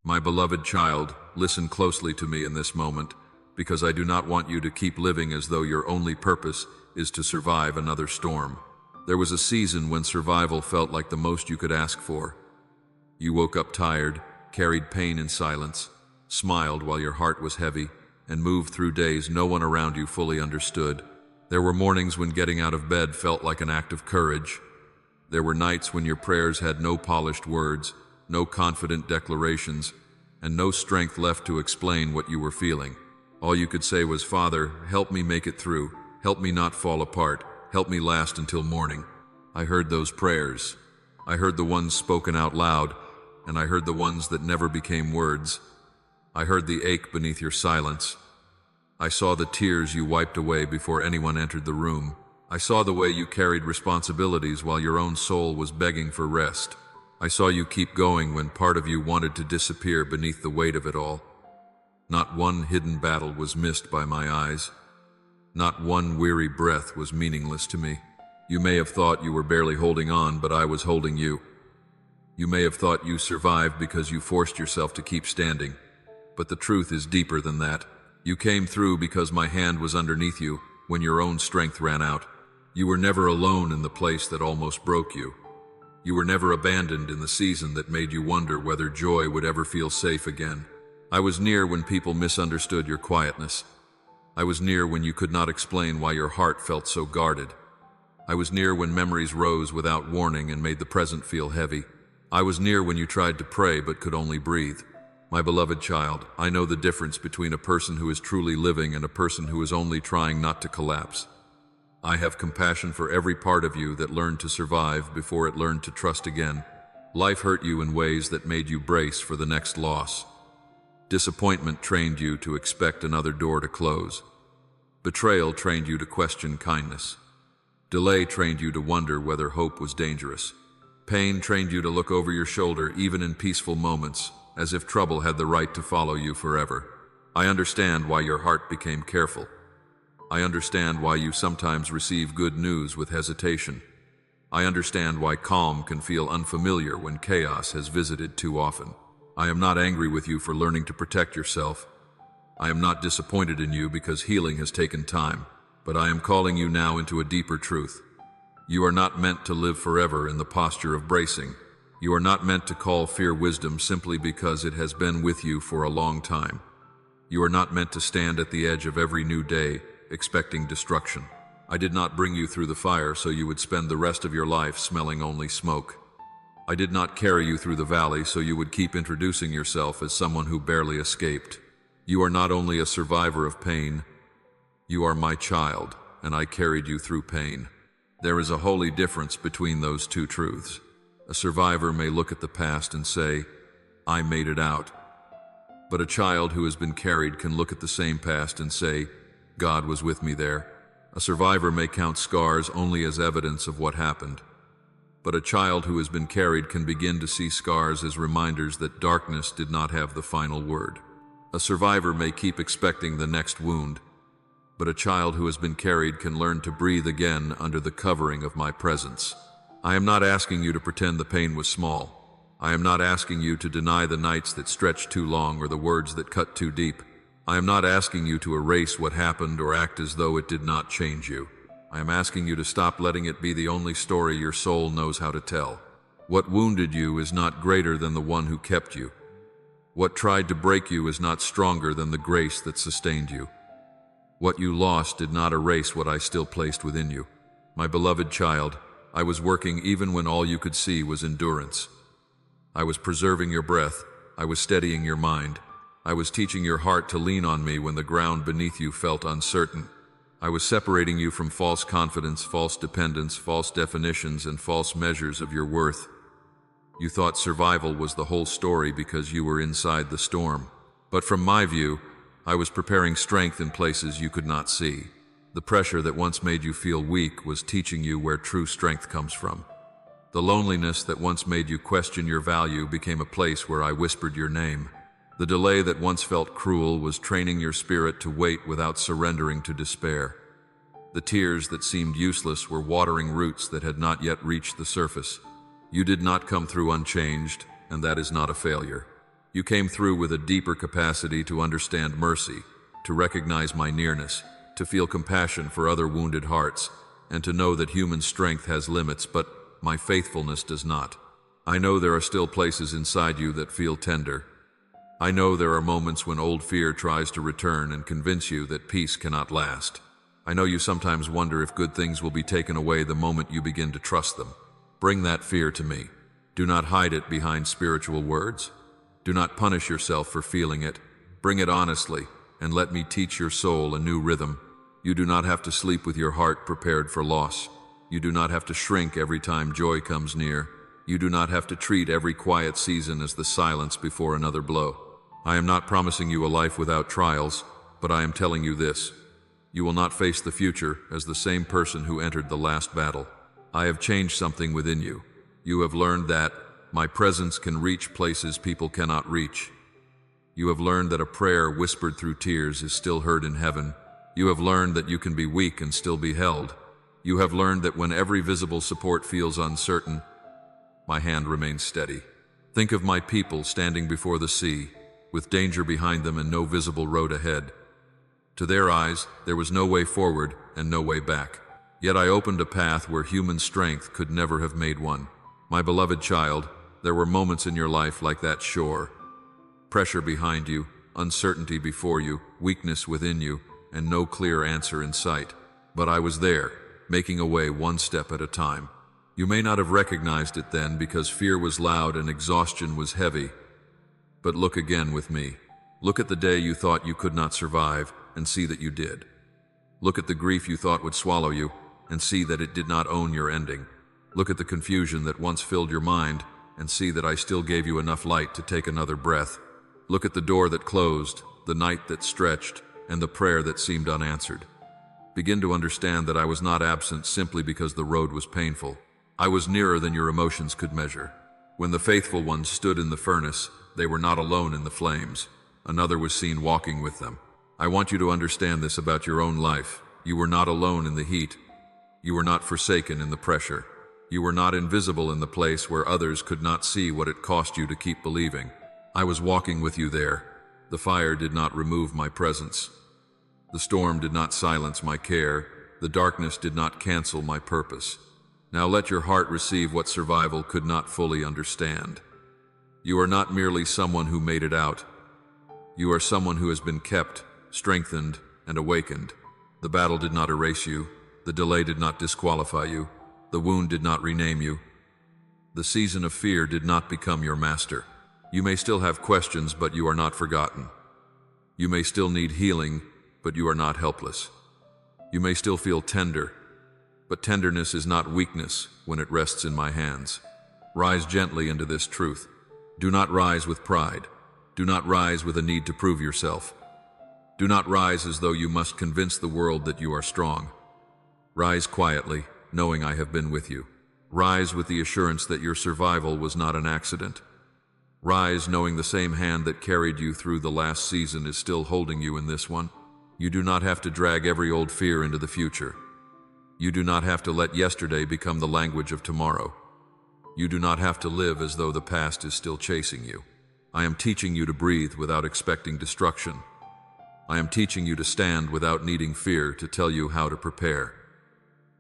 My beloved child, listen closely to me in this moment, because I do not want you to keep living as though your only purpose is to survive another storm. There was a season when survival felt like the most you could ask for. You woke up tired, carried pain in silence, smiled while your heart was heavy, and moved through days no one around you fully understood. There were mornings when getting out of bed felt like an act of courage. There were nights when your prayers had no polished words, no confident declarations, and no strength left to explain what you were feeling. All you could say was, "Father, help me make it through. Help me not fall apart. Help me last until morning." I heard those prayers. I heard the ones spoken out loud, and I heard the ones that never became words. I heard the ache beneath your silence. I saw the tears you wiped away before anyone entered the room. I saw the way you carried responsibilities while your own soul was begging for rest. I saw you keep going when part of you wanted to disappear beneath the weight of it all. Not one hidden battle was missed by my eyes. Not one weary breath was meaningless to me. You may have thought you were barely holding on, but I was holding you. You may have thought you survived because you forced yourself to keep standing, but the truth is deeper than that. You came through because my hand was underneath you when your own strength ran out. You were never alone in the place that almost broke you. You were never abandoned in the season that made you wonder whether joy would ever feel safe again. I was near when people misunderstood your quietness. I was near when you could not explain why your heart felt so guarded. I was near when memories rose without warning and made the present feel heavy. I was near when you tried to pray but could only breathe. My beloved child, I know the difference between a person who is truly living and a person who is only trying not to collapse. I have compassion for every part of you that learned to survive before it learned to trust again. Life hurt you in ways that made you brace for the next loss. Disappointment trained you to expect another door to close. Betrayal trained you to question kindness. Delay trained you to wonder whether hope was dangerous. Pain trained you to look over your shoulder even in peaceful moments, as if trouble had the right to follow you forever. I understand why your heart became careful. I understand why you sometimes receive good news with hesitation. I understand why calm can feel unfamiliar when chaos has visited too often. I am not angry with you for learning to protect yourself. I am not disappointed in you because healing has taken time, but I am calling you now into a deeper truth. You are not meant to live forever in the posture of bracing. You are not meant to call fear wisdom simply because it has been with you for a long time. You are not meant to stand at the edge of every new day, expecting destruction. I did not bring you through the fire so you would spend the rest of your life smelling only smoke. I did not carry you through the valley so you would keep introducing yourself as someone who barely escaped. You are not only a survivor of pain, you are my child, and I carried you through pain. There is a holy difference between those two truths. A survivor may look at the past and say, "I made it out." But a child who has been carried can look at the same past and say, "God was with me there." A survivor may count scars only as evidence of what happened. But a child who has been carried can begin to see scars as reminders that darkness did not have the final word. A survivor may keep expecting the next wound, but a child who has been carried can learn to breathe again under the covering of my presence. I am not asking you to pretend the pain was small. I am not asking you to deny the nights that stretched too long or the words that cut too deep. I am not asking you to erase what happened or act as though it did not change you. I am asking you to stop letting it be the only story your soul knows how to tell. What wounded you is not greater than the one who kept you. What tried to break you is not stronger than the grace that sustained you. What you lost did not erase what I still placed within you. My beloved child, I was working even when all you could see was endurance. I was preserving your breath. I was steadying your mind. I was teaching your heart to lean on me when the ground beneath you felt uncertain. I was separating you from false confidence, false dependence, false definitions, and false measures of your worth. You thought survival was the whole story because you were inside the storm. But from my view, I was preparing strength in places you could not see. The pressure that once made you feel weak was teaching you where true strength comes from. The loneliness that once made you question your value became a place where I whispered your name. The delay that once felt cruel was training your spirit to wait without surrendering to despair. The tears that seemed useless were watering roots that had not yet reached the surface. You did not come through unchanged, and that is not a failure. You came through with a deeper capacity to understand mercy, to recognize my nearness, to feel compassion for other wounded hearts, and to know that human strength has limits, but my faithfulness does not. I know there are still places inside you that feel tender. I know there are moments when old fear tries to return and convince you that peace cannot last. I know you sometimes wonder if good things will be taken away the moment you begin to trust them. Bring that fear to me. Do not hide it behind spiritual words. Do not punish yourself for feeling it. Bring it honestly, and let me teach your soul a new rhythm. You do not have to sleep with your heart prepared for loss. You do not have to shrink every time joy comes near. You do not have to treat every quiet season as the silence before another blow. I am not promising you a life without trials, but I am telling you this. You will not face the future as the same person who entered the last battle. I have changed something within you. You have learned that my presence can reach places people cannot reach. You have learned that a prayer whispered through tears is still heard in heaven. You have learned that you can be weak and still be held. You have learned that when every visible support feels uncertain, my hand remains steady. Think of my people standing before the sea, with danger behind them and no visible road ahead. To their eyes, there was no way forward and no way back. Yet I opened a path where human strength could never have made one. My beloved child, there were moments in your life like that shore. Pressure behind you, uncertainty before you, weakness within you, and no clear answer in sight. But I was there, making a way one step at a time. You may not have recognized it then because fear was loud and exhaustion was heavy. But look again with me. Look at the day you thought you could not survive and see that you did. Look at the grief you thought would swallow you and see that it did not own your ending. Look at the confusion that once filled your mind and see that I still gave you enough light to take another breath. Look at the door that closed, the night that stretched, and the prayer that seemed unanswered. Begin to understand that I was not absent simply because the road was painful. I was nearer than your emotions could measure. When the faithful ones stood in the furnace, they were not alone in the flames. Another was seen walking with them. I want you to understand this about your own life. You were not alone in the heat. You were not forsaken in the pressure. You were not invisible in the place where others could not see what it cost you to keep believing. I was walking with you there. The fire did not remove my presence. The storm did not silence my care. The darkness did not cancel my purpose. Now let your heart receive what survival could not fully understand. You are not merely someone who made it out. You are someone who has been kept, strengthened, and awakened. The battle did not erase you. The delay did not disqualify you. The wound did not rename you. The season of fear did not become your master. You may still have questions, but you are not forgotten. You may still need healing, but you are not helpless. You may still feel tender, but tenderness is not weakness when it rests in my hands. Rise gently into this truth. Do not rise with pride. Do not rise with a need to prove yourself. Do not rise as though you must convince the world that you are strong. Rise quietly, knowing I have been with you. Rise with the assurance that your survival was not an accident. Rise knowing the same hand that carried you through the last season is still holding you in this one. You do not have to drag every old fear into the future. You do not have to let yesterday become the language of tomorrow. You do not have to live as though the past is still chasing you. I am teaching you to breathe without expecting destruction. I am teaching you to stand without needing fear to tell you how to prepare.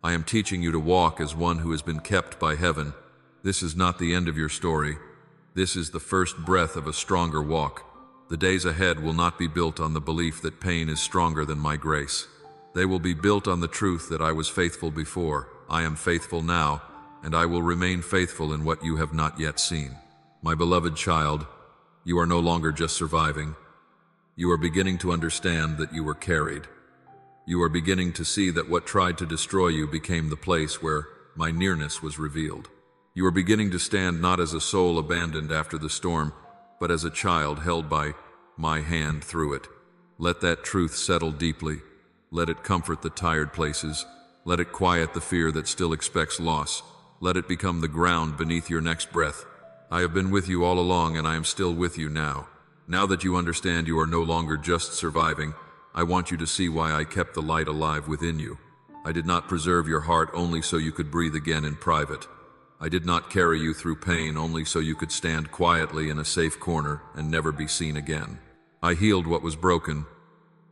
I am teaching you to walk as one who has been kept by heaven. This is not the end of your story. This is the first breath of a stronger walk. The days ahead will not be built on the belief that pain is stronger than my grace. They will be built on the truth that I was faithful before, I am faithful now, and I will remain faithful in what you have not yet seen. My beloved child, you are no longer just surviving. You are beginning to understand that you were carried. You are beginning to see that what tried to destroy you became the place where my nearness was revealed. You are beginning to stand not as a soul abandoned after the storm, but as a child held by my hand through it. Let that truth settle deeply. Let it comfort the tired places. Let it quiet the fear that still expects loss. Let it become the ground beneath your next breath. I have been with you all along, and I am still with you now. Now that you understand you are no longer just surviving, I want you to see why I kept the light alive within you. I did not preserve your heart only so you could breathe again in private. I did not carry you through pain only so you could stand quietly in a safe corner and never be seen again. I healed what was broken.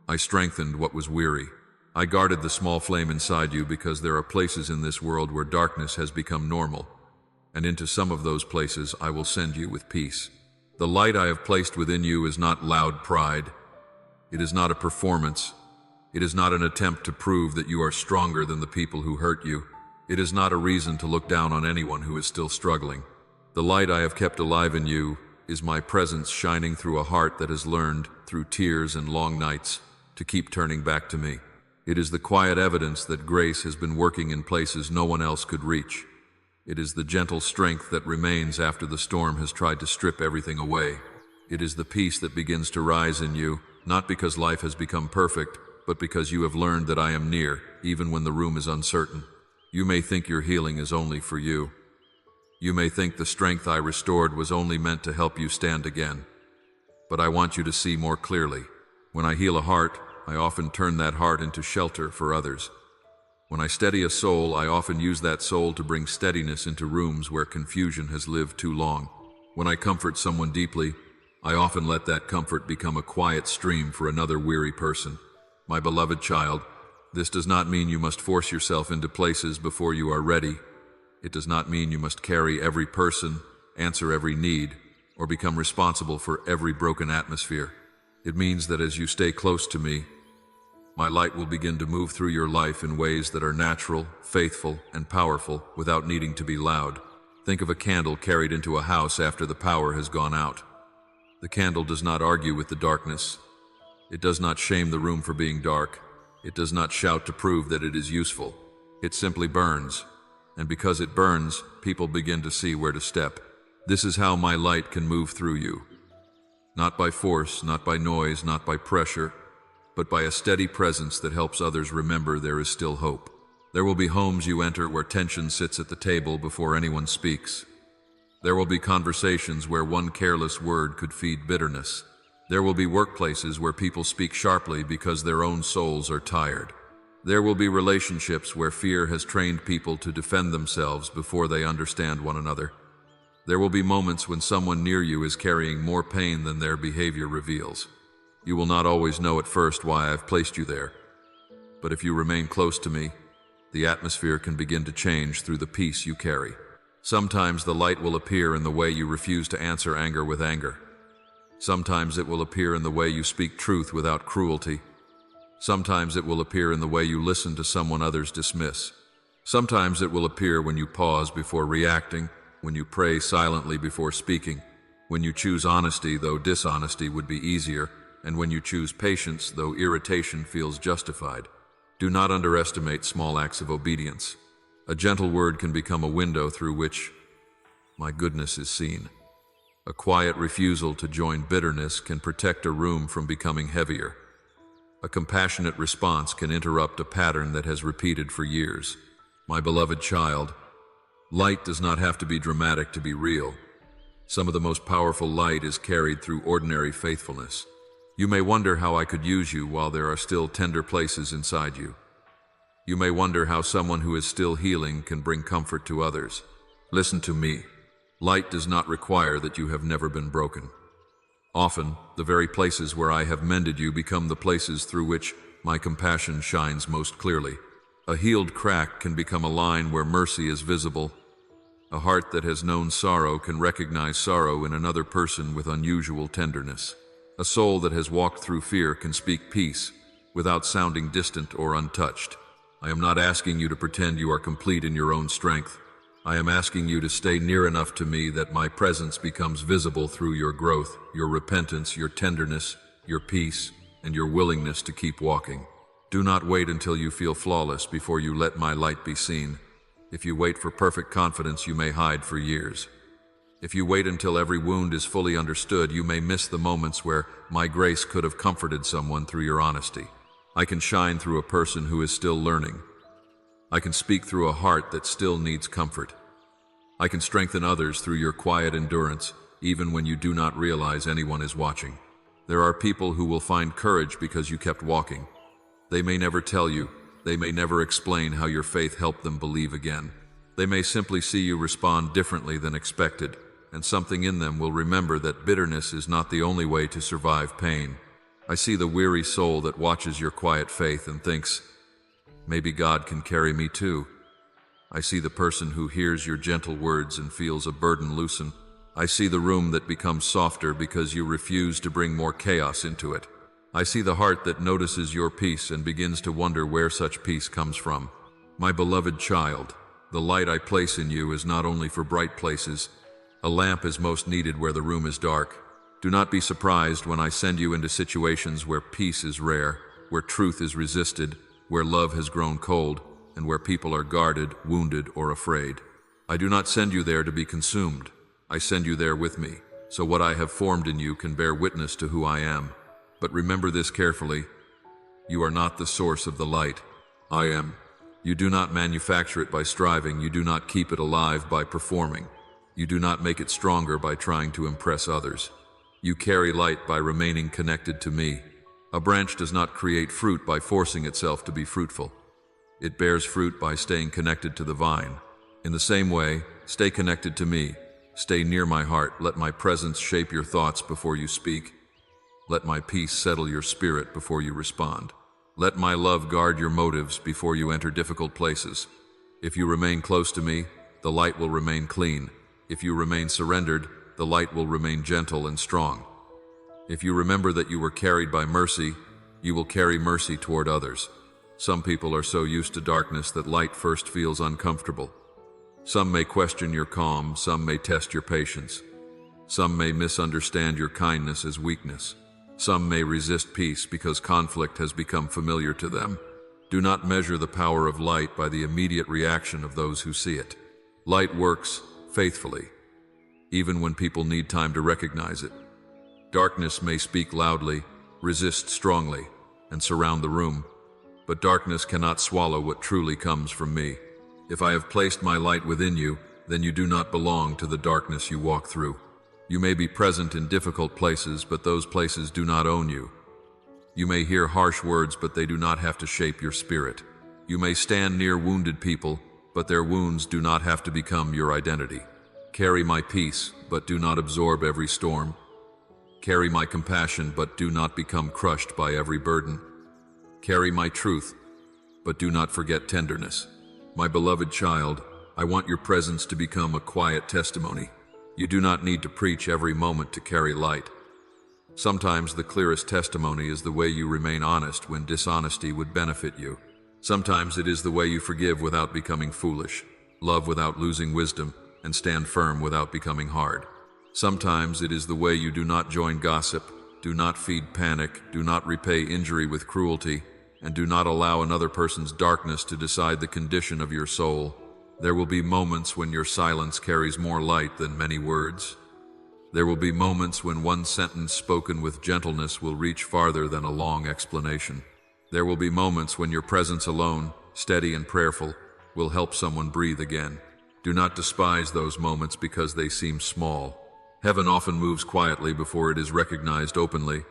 I strengthened what was weary. I guarded the small flame inside you because there are places in this world where darkness has become normal, and into some of those places I will send you with peace. The light I have placed within you is not loud pride. It is not a performance. It is not an attempt to prove that you are stronger than the people who hurt you. It is not a reason to look down on anyone who is still struggling. The light I have kept alive in you is my presence shining through a heart that has learned, through tears and long nights, to keep turning back to me. It is the quiet evidence that grace has been working in places no one else could reach. It is the gentle strength that remains after the storm has tried to strip everything away. It is the peace that begins to rise in you, not because life has become perfect, but because you have learned that I am near, even when the room is uncertain. You may think your healing is only for you. You may think the strength I restored was only meant to help you stand again. But I want you to see more clearly. When I heal a heart, I often turn that heart into shelter for others. When I steady a soul, I often use that soul to bring steadiness into rooms where confusion has lived too long. When I comfort someone deeply, I often let that comfort become a quiet stream for another weary person. My beloved child, this does not mean you must force yourself into places before you are ready. It does not mean you must carry every person, answer every need, or become responsible for every broken atmosphere. It means that as you stay close to me, my light will begin to move through your life in ways that are natural, faithful, and powerful without needing to be loud. Think of a candle carried into a house after the power has gone out. The candle does not argue with the darkness. It does not shame the room for being dark. It does not shout to prove that it is useful. It simply burns. And because it burns, people begin to see where to step. This is how my light can move through you. Not by force, not by noise, not by pressure, but by a steady presence that helps others remember there is still hope. There will be homes you enter where tension sits at the table before anyone speaks. There will be conversations where one careless word could feed bitterness. There will be workplaces where people speak sharply because their own souls are tired. There will be relationships where fear has trained people to defend themselves before they understand one another. There will be moments when someone near you is carrying more pain than their behavior reveals. You will not always know at first why I've placed you there. But if you remain close to me, the atmosphere can begin to change through the peace you carry. Sometimes the light will appear in the way you refuse to answer anger with anger. Sometimes it will appear in the way you speak truth without cruelty. Sometimes it will appear in the way you listen to someone others dismiss. Sometimes it will appear when you pause before reacting, when you pray silently before speaking, when you choose honesty though dishonesty would be easier, and when you choose patience, though irritation feels justified. Do not underestimate small acts of obedience. A gentle word can become a window through which my goodness is seen. A quiet refusal to join bitterness can protect a room from becoming heavier. A compassionate response can interrupt a pattern that has repeated for years. My beloved child, light does not have to be dramatic to be real. Some of the most powerful light is carried through ordinary faithfulness. You may wonder how I could use you while there are still tender places inside you. You may wonder how someone who is still healing can bring comfort to others. Listen to me. Light does not require that you have never been broken. Often, the very places where I have mended you become the places through which my compassion shines most clearly. A healed crack can become a line where mercy is visible. A heart that has known sorrow can recognize sorrow in another person with unusual tenderness. A soul that has walked through fear can speak peace without sounding distant or untouched. I am not asking you to pretend you are complete in your own strength. I am asking you to stay near enough to me that my presence becomes visible through your growth, your repentance, your tenderness, your peace, and your willingness to keep walking. Do not wait until you feel flawless before you let my light be seen. If you wait for perfect confidence, you may hide for years. If you wait until every wound is fully understood, you may miss the moments where my grace could have comforted someone through your honesty. I can shine through a person who is still learning. I can speak through a heart that still needs comfort. I can strengthen others through your quiet endurance, even when you do not realize anyone is watching. There are people who will find courage because you kept walking. They may never tell you, they may never explain how your faith helped them believe again. They may simply see you respond differently than expected, and something in them will remember that bitterness is not the only way to survive pain. I see the weary soul that watches your quiet faith and thinks, maybe God can carry me too. I see the person who hears your gentle words and feels a burden loosen. I see the room that becomes softer because you refuse to bring more chaos into it. I see the heart that notices your peace and begins to wonder where such peace comes from. My beloved child, the light I place in you is not only for bright places. A lamp is most needed where the room is dark. Do not be surprised when I send you into situations where peace is rare, where truth is resisted, where love has grown cold, and where people are guarded, wounded, or afraid. I do not send you there to be consumed. I send you there with me, so what I have formed in you can bear witness to who I am. But remember this carefully. You are not the source of the light. I am. You do not manufacture it by striving. You do not keep it alive by performing. You do not make it stronger by trying to impress others. You carry light by remaining connected to me. A branch does not create fruit by forcing itself to be fruitful. It bears fruit by staying connected to the vine. In the same way, stay connected to me. Stay near my heart. Let my presence shape your thoughts before you speak. Let my peace settle your spirit before you respond. Let my love guard your motives before you enter difficult places. If you remain close to me, the light will remain clean. If you remain surrendered, the light will remain gentle and strong. If you remember that you were carried by mercy, you will carry mercy toward others. Some people are so used to darkness that light first feels uncomfortable. Some may question your calm, some may test your patience. Some may misunderstand your kindness as weakness. Some may resist peace because conflict has become familiar to them. Do not measure the power of light by the immediate reaction of those who see it. Light works faithfully, even when people need time to recognize it. Darkness may speak loudly, resist strongly, and surround the room, but darkness cannot swallow what truly comes from me. If I have placed my light within you, then you do not belong to the darkness you walk through. You may be present in difficult places, but those places do not own you. You may hear harsh words, but they do not have to shape your spirit. You may stand near wounded people, but their wounds do not have to become your identity. Carry my peace, but do not absorb every storm. Carry my compassion, but do not become crushed by every burden. Carry my truth, but do not forget tenderness. My beloved child, I want your presence to become a quiet testimony. You do not need to preach every moment to carry light. Sometimes the clearest testimony is the way you remain honest when dishonesty would benefit you. Sometimes it is the way you forgive without becoming foolish, love without losing wisdom, and stand firm without becoming hard. Sometimes it is the way you do not join gossip, do not feed panic, do not repay injury with cruelty, and do not allow another person's darkness to decide the condition of your soul. There will be moments when your silence carries more light than many words. There will be moments when one sentence spoken with gentleness will reach farther than a long explanation. There will be moments when your presence alone, steady and prayerful, will help someone breathe again. Do not despise those moments because they seem small. Heaven often moves quietly before it is recognized openly.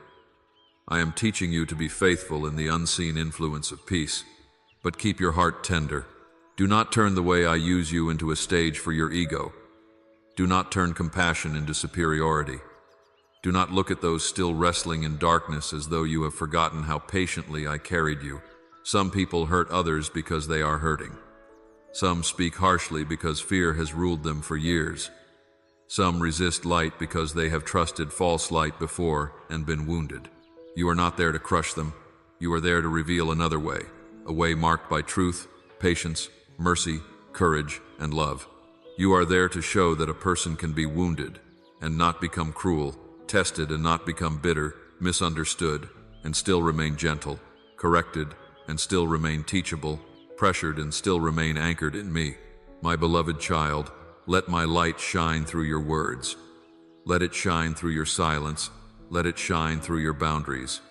I am teaching you to be faithful in the unseen influence of peace, but keep your heart tender. Do not turn the way I use you into a stage for your ego. Do not turn compassion into superiority. Do not look at those still wrestling in darkness as though you have forgotten how patiently I carried you. Some people hurt others because they are hurting. Some speak harshly because fear has ruled them for years. Some resist light because they have trusted false light before and been wounded. You are not there to crush them. You are there to reveal another way, a way marked by truth, patience, mercy, courage, and love. You are there to show that a person can be wounded and not become cruel, tested and not become bitter, misunderstood, and still remain gentle, corrected and still remain teachable, pressured and still remain anchored in me. My beloved child, let my light shine through your words. Let it shine through your silence. Let it shine through your boundaries.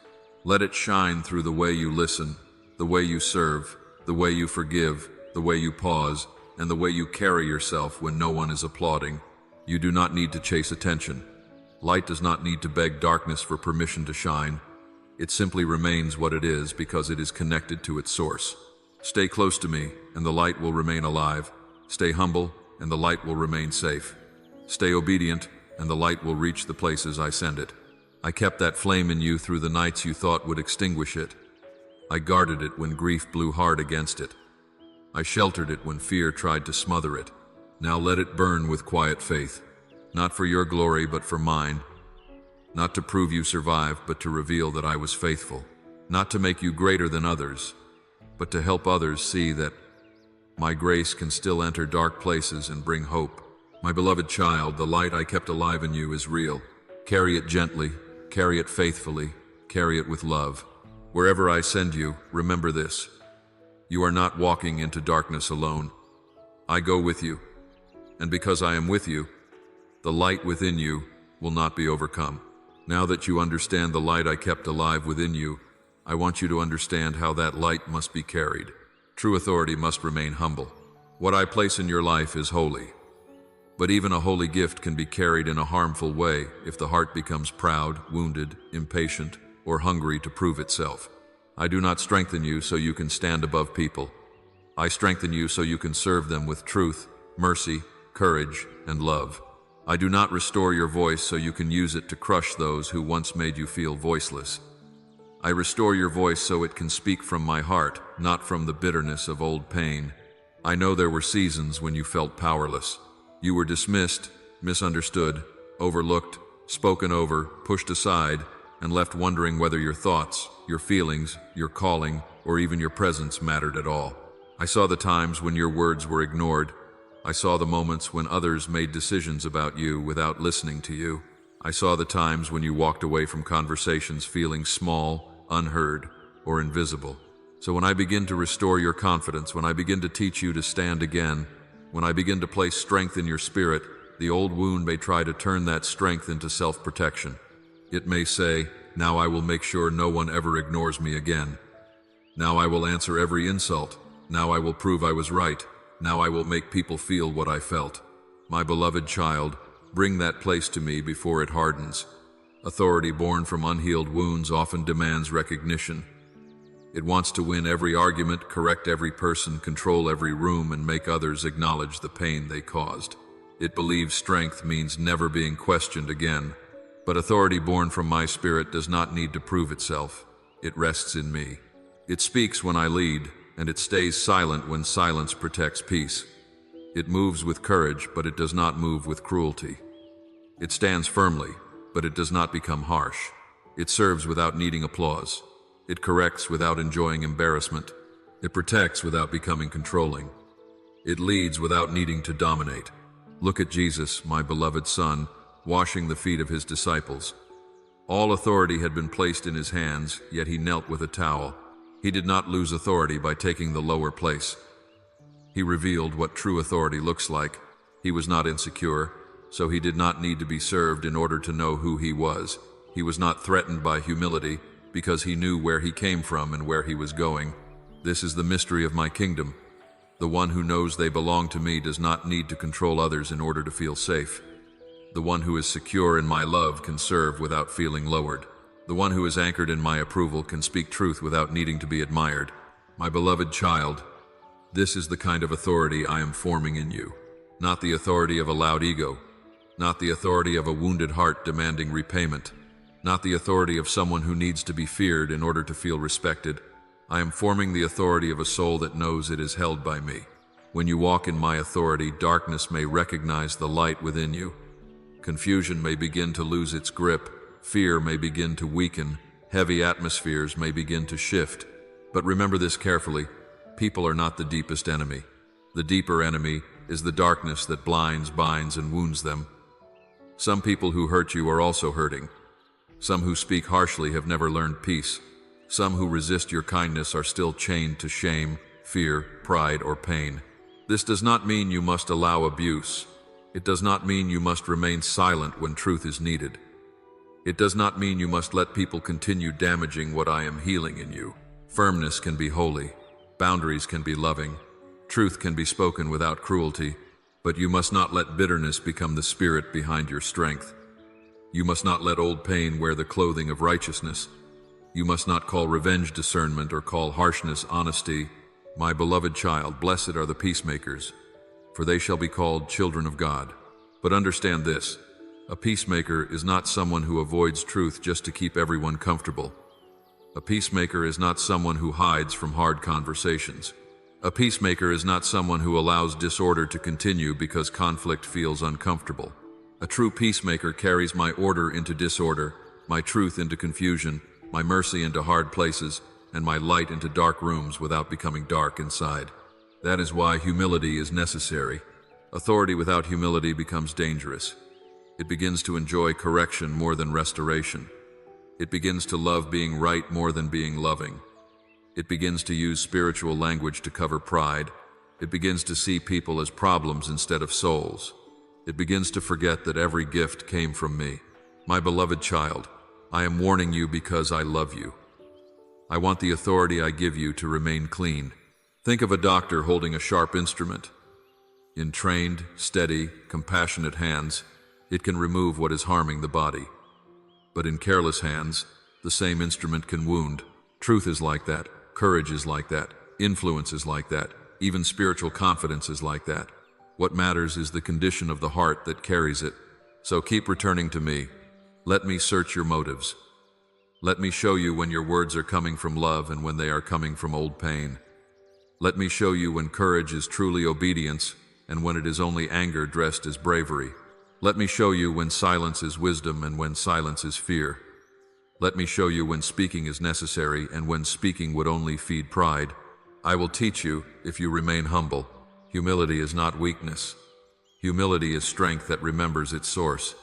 Let it shine through the way you listen, the way you serve, the way you forgive, the way you pause, and the way you carry yourself when no one is applauding. You do not need to chase attention. Light does not need to beg darkness for permission to shine. It simply remains what it is because it is connected to its source. Stay close to me, and the light will remain alive. Stay humble, and the light will remain safe. Stay obedient, and the light will reach the places I send it. I kept that flame in you through the nights you thought would extinguish it. I guarded it when grief blew hard against it. I sheltered it when fear tried to smother it. Now let it burn with quiet faith, not for your glory but for mine, not to prove you survived but to reveal that I was faithful, not to make you greater than others, but to help others see that my grace can still enter dark places and bring hope. My beloved child, the light I kept alive in you is real. Carry it gently, carry it faithfully, carry it with love. Wherever I send you, remember this: you are not walking into darkness alone. I go with you, and because I am with you, the light within you will not be overcome. Now that you understand the light I kept alive within you, I want you to understand how that light must be carried. True authority must remain humble. What I place in your life is holy. But even a holy gift can be carried in a harmful way if the heart becomes proud, wounded, impatient, or hungry to prove itself. I do not strengthen you so you can stand above people. I strengthen you so you can serve them with truth, mercy, courage, and love. I do not restore your voice so you can use it to crush those who once made you feel voiceless. I restore your voice so it can speak from my heart, not from the bitterness of old pain. I know there were seasons when you felt powerless. You were dismissed, misunderstood, overlooked, spoken over, pushed aside, and left wondering whether your thoughts, your feelings, your calling, or even your presence mattered at all. I saw the times when your words were ignored. I saw the moments when others made decisions about you without listening to you. I saw the times when you walked away from conversations feeling small, unheard, or invisible. So when I begin to restore your confidence, when I begin to teach you to stand again, when I begin to place strength in your spirit, the old wound may try to turn that strength into self-protection. It may say, "Now I will make sure no one ever ignores me again. Now I will answer every insult. Now I will prove I was right. Now I will make people feel what I felt." My beloved child, bring that place to me before it hardens. Authority born from unhealed wounds often demands recognition. It wants to win every argument, correct every person, control every room, and make others acknowledge the pain they caused. It believes strength means never being questioned again. But authority born from my spirit does not need to prove itself. It rests in me. It speaks when I lead, and it stays silent when silence protects peace. It moves with courage, but it does not move with cruelty. It stands firmly, but it does not become harsh. It serves without needing applause. It corrects without enjoying embarrassment. It protects without becoming controlling. It leads without needing to dominate. Look at Jesus, my beloved Son, washing the feet of his disciples. All authority had been placed in his hands, yet he knelt with a towel. He did not lose authority by taking the lower place. He revealed what true authority looks like. He was not insecure, so he did not need to be served in order to know who he was. He was not threatened by humility, because he knew where he came from and where he was going. This is the mystery of my kingdom. The one who knows they belong to me does not need to control others in order to feel safe. The one who is secure in my love can serve without feeling lowered. The one who is anchored in my approval can speak truth without needing to be admired. My beloved child, this is the kind of authority I am forming in you. Not the authority of a loud ego. Not the authority of a wounded heart demanding repayment. Not the authority of someone who needs to be feared in order to feel respected. I am forming the authority of a soul that knows it is held by me. When you walk in my authority, darkness may recognize the light within you. Confusion may begin to lose its grip. Fear may begin to weaken. Heavy atmospheres may begin to shift. But remember this carefully. People are not the deepest enemy. The deeper enemy is the darkness that blinds, binds, and wounds them. Some people who hurt you are also hurting. Some who speak harshly have never learned peace. Some who resist your kindness are still chained to shame, fear, pride, or pain. This does not mean you must allow abuse. It does not mean you must remain silent when truth is needed. It does not mean you must let people continue damaging what I am healing in you. Firmness can be holy. Boundaries can be loving. Truth can be spoken without cruelty. But you must not let bitterness become the spirit behind your strength. You must not let old pain wear the clothing of righteousness. You must not call revenge discernment or call harshness honesty. My beloved child, blessed are the peacemakers, for they shall be called children of God. But understand this, a peacemaker is not someone who avoids truth just to keep everyone comfortable. A peacemaker is not someone who hides from hard conversations. A peacemaker is not someone who allows disorder to continue because conflict feels uncomfortable. A true peacemaker carries my order into disorder, my truth into confusion, my mercy into hard places, and my light into dark rooms without becoming dark inside. That is why humility is necessary. Authority without humility becomes dangerous. It begins to enjoy correction more than restoration. It begins to love being right more than being loving. It begins to use spiritual language to cover pride. It begins to see people as problems instead of souls. It begins to forget that every gift came from me. My beloved child, I am warning you because I love you. I want the authority I give you to remain clean. Think of a doctor holding a sharp instrument. In trained, steady, compassionate hands, it can remove what is harming the body. But in careless hands, the same instrument can wound. Truth is like that. Courage is like that. Influence is like that. Even spiritual confidence is like that. What matters is the condition of the heart that carries it. So keep returning to me. Let me search your motives. Let me show you when your words are coming from love and when they are coming from old pain. Let me show you when courage is truly obedience and when it is only anger dressed as bravery. Let me show you when silence is wisdom and when silence is fear. Let me show you when speaking is necessary and when speaking would only feed pride. I will teach you if you remain humble. Humility is not weakness. Humility is strength that remembers its source.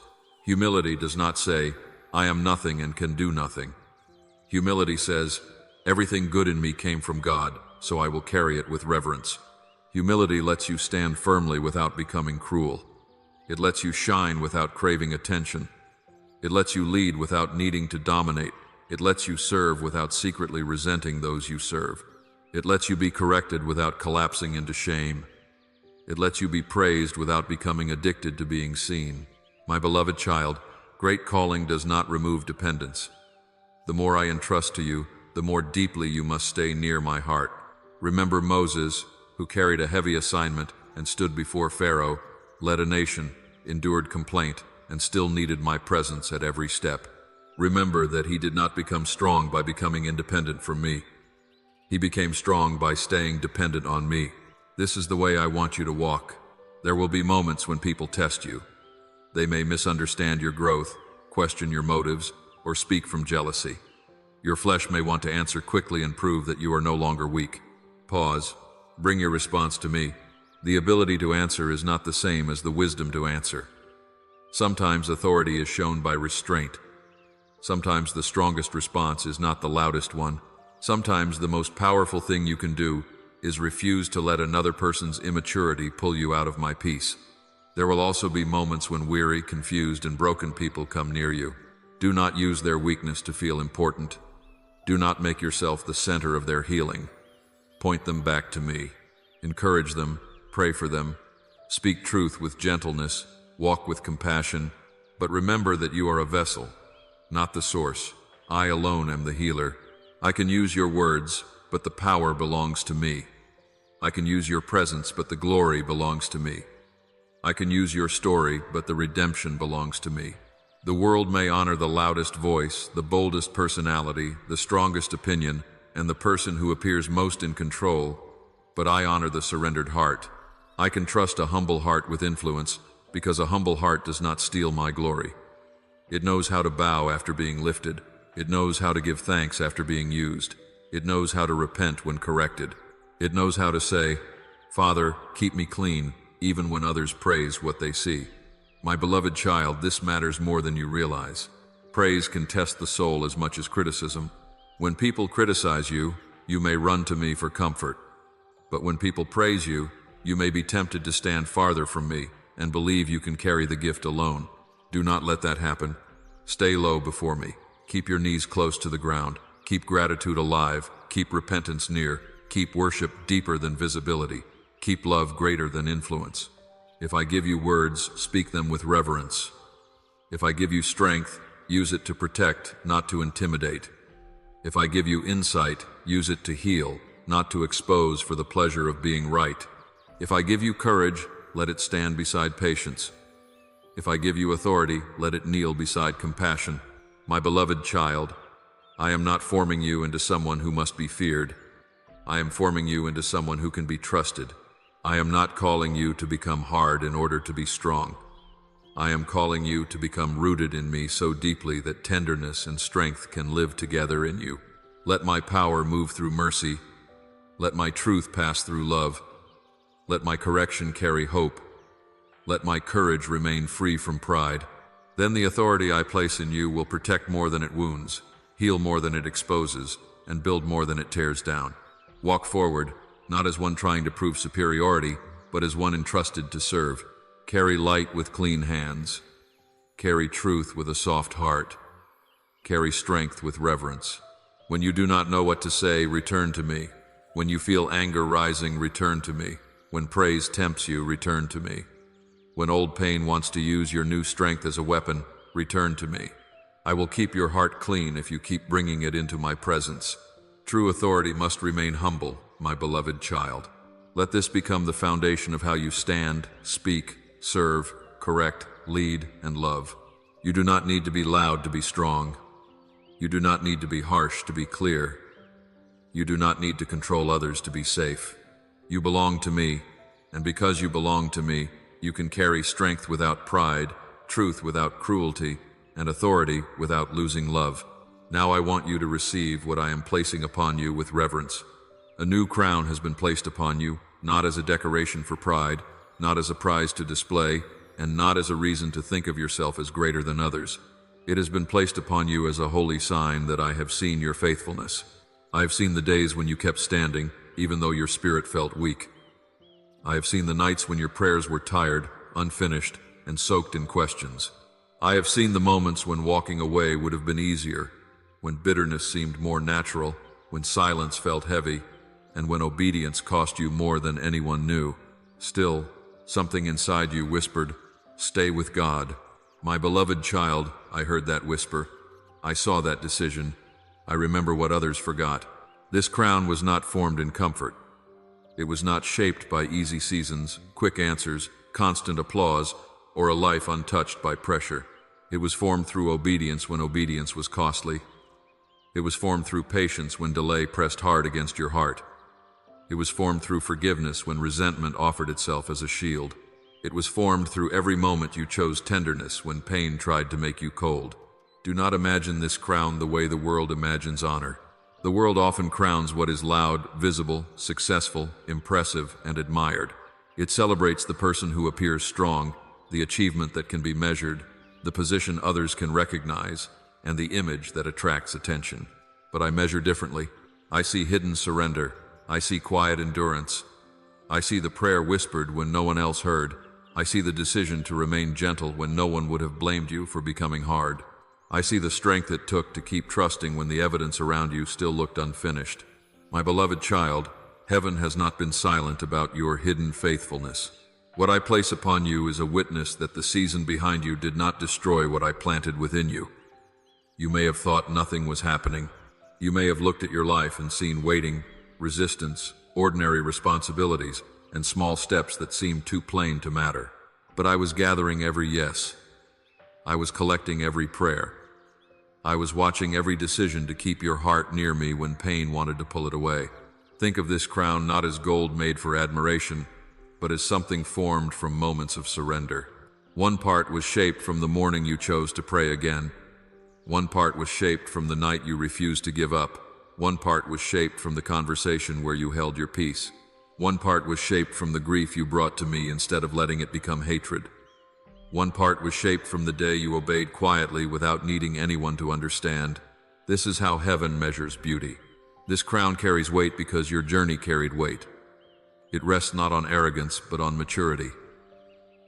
Humility does not say, I am nothing and can do nothing. Humility says, everything good in me came from God, so I will carry it with reverence. Humility lets you stand firmly without becoming cruel. It lets you shine without craving attention. It lets you lead without needing to dominate. It lets you serve without secretly resenting those you serve. It lets you be corrected without collapsing into shame. It lets you be praised without becoming addicted to being seen. My beloved child, great calling does not remove dependence. The more I entrust to you, the more deeply you must stay near my heart. Remember Moses, who carried a heavy assignment and stood before Pharaoh, led a nation, endured complaint, and still needed my presence at every step. Remember that he did not become strong by becoming independent from me. He became strong by staying dependent on me. This is the way I want you to walk. There will be moments when people test you. They may misunderstand your growth, question your motives, or speak from jealousy. Your flesh may want to answer quickly and prove that you are no longer weak. Pause. Bring your response to me. The ability to answer is not the same as the wisdom to answer. Sometimes authority is shown by restraint. Sometimes the strongest response is not the loudest one. Sometimes the most powerful thing you can do is refuse to let another person's immaturity pull you out of my peace. There will also be moments when weary, confused, and broken people come near you. Do not use their weakness to feel important. Do not make yourself the center of their healing. Point them back to me. Encourage them, pray for them, speak truth with gentleness, walk with compassion, but remember that you are a vessel, not the source. I alone am the healer. I can use your words, but the power belongs to me. I can use your presence, but the glory belongs to me. I can use your story, but the redemption belongs to me. The world may honor the loudest voice, the boldest personality, the strongest opinion, and the person who appears most in control, but I honor the surrendered heart. I can trust a humble heart with influence, because a humble heart does not steal my glory. It knows how to bow after being lifted. It knows how to give thanks after being used. It knows how to repent when corrected. It knows how to say, Father, keep me clean, even when others praise what they see. My beloved child, this matters more than you realize. Praise can test the soul as much as criticism. When people criticize you, you may run to me for comfort. But when people praise you, you may be tempted to stand farther from me and believe you can carry the gift alone. Do not let that happen. Stay low before me. Keep your knees close to the ground. Keep gratitude alive. Keep repentance near. Keep worship deeper than visibility. Keep love greater than influence. If I give you words, speak them with reverence. If I give you strength, use it to protect, not to intimidate. If I give you insight, use it to heal, not to expose for the pleasure of being right. If I give you courage, let it stand beside patience. If I give you authority, let it kneel beside compassion. My beloved child, I am not forming you into someone who must be feared. I am forming you into someone who can be trusted. I am not calling you to become hard in order to be strong. I am calling you to become rooted in me so deeply that tenderness and strength can live together in you. Let my power move through mercy. Let my truth pass through love. Let my correction carry hope. Let my courage remain free from pride. Then the authority I place in you will protect more than it wounds, heal more than it exposes, and build more than it tears down. Walk forward, not as one trying to prove superiority, but as one entrusted to serve. Carry light with clean hands. Carry truth with a soft heart. Carry strength with reverence. When you do not know what to say, return to me. When you feel anger rising, return to me. When praise tempts you, return to me. When old pain wants to use your new strength as a weapon, return to me. I will keep your heart clean if you keep bringing it into my presence. True authority must remain humble, my beloved child. Let this become the foundation of how you stand, speak, serve, correct, lead, and love. You do not need to be loud to be strong. You do not need to be harsh to be clear. You do not need to control others to be safe. You belong to me, and because you belong to me, you can carry strength without pride, truth without cruelty, and authority without losing love. Now I want you to receive what I am placing upon you with reverence. A new crown has been placed upon you, not as a decoration for pride, not as a prize to display, and not as a reason to think of yourself as greater than others. It has been placed upon you as a holy sign that I have seen your faithfulness. I have seen the days when you kept standing, even though your spirit felt weak. I have seen the nights when your prayers were tired, unfinished, and soaked in questions. I have seen the moments when walking away would have been easier, when bitterness seemed more natural, when silence felt heavy, and when obedience cost you more than anyone knew. Still, something inside you whispered, "Stay with God." My beloved child, I heard that whisper. I saw that decision. I remember what others forgot. This crown was not formed in comfort. It was not shaped by easy seasons, quick answers, constant applause, or a life untouched by pressure. It was formed through obedience when obedience was costly. It was formed through patience when delay pressed hard against your heart. It was formed through forgiveness when resentment offered itself as a shield. It was formed through every moment you chose tenderness when pain tried to make you cold. Do not imagine this crown the way the world imagines honor. The world often crowns what is loud, visible, successful, impressive, and admired. It celebrates the person who appears strong, the achievement that can be measured, the position others can recognize, and the image that attracts attention. But I measure differently. I see hidden surrender. I see quiet endurance. I see the prayer whispered when no one else heard. I see the decision to remain gentle when no one would have blamed you for becoming hard. I see the strength it took to keep trusting when the evidence around you still looked unfinished. My beloved child, heaven has not been silent about your hidden faithfulness. What I place upon you is a witness that the season behind you did not destroy what I planted within you. You may have thought nothing was happening. You may have looked at your life and seen waiting, resistance, ordinary responsibilities, and small steps that seemed too plain to matter. But I was gathering every yes. I was collecting every prayer. I was watching every decision to keep your heart near me when pain wanted to pull it away. Think of this crown not as gold made for admiration, but as something formed from moments of surrender. One part was shaped from the morning you chose to pray again. One part was shaped from the night you refused to give up. One part was shaped from the conversation where you held your peace. One part was shaped from the grief you brought to me instead of letting it become hatred. One part was shaped from the day you obeyed quietly without needing anyone to understand. This is how heaven measures beauty. This crown carries weight because your journey carried weight. It rests not on arrogance, but on maturity.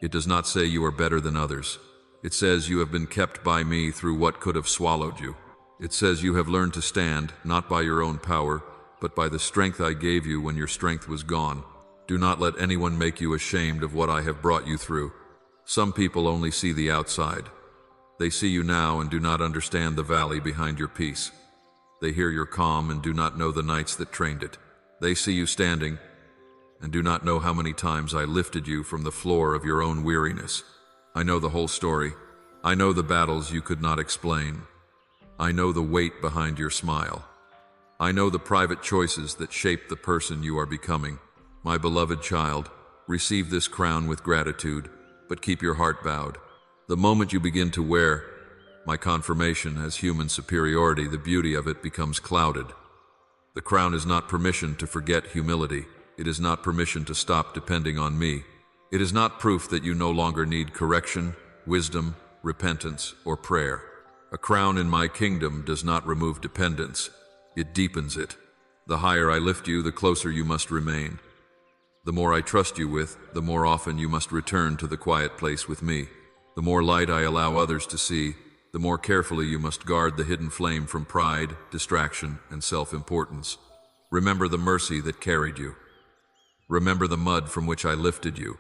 It does not say you are better than others. It says you have been kept by me through what could have swallowed you. It says you have learned to stand, not by your own power, but by the strength I gave you when your strength was gone. Do not let anyone make you ashamed of what I have brought you through. Some people only see the outside. They see you now and do not understand the valley behind your peace. They hear your calm and do not know the nights that trained it. They see you standing, and do not know how many times I lifted you from the floor of your own weariness. I know the whole story. I know the battles you could not explain. I know the weight behind your smile. I know the private choices that shape the person you are becoming. My beloved child, receive this crown with gratitude, but keep your heart bowed. The moment you begin to wear my confirmation as human superiority, the beauty of it becomes clouded. The crown is not permission to forget humility. It is not permission to stop depending on me. It is not proof that you no longer need correction, wisdom, repentance, or prayer. A crown in my kingdom does not remove dependence. It deepens it. The higher I lift you, the closer you must remain. The more I trust you with, the more often you must return to the quiet place with me. The more light I allow others to see, the more carefully you must guard the hidden flame from pride, distraction, and self-importance. Remember the mercy that carried you. Remember the mud from which I lifted you.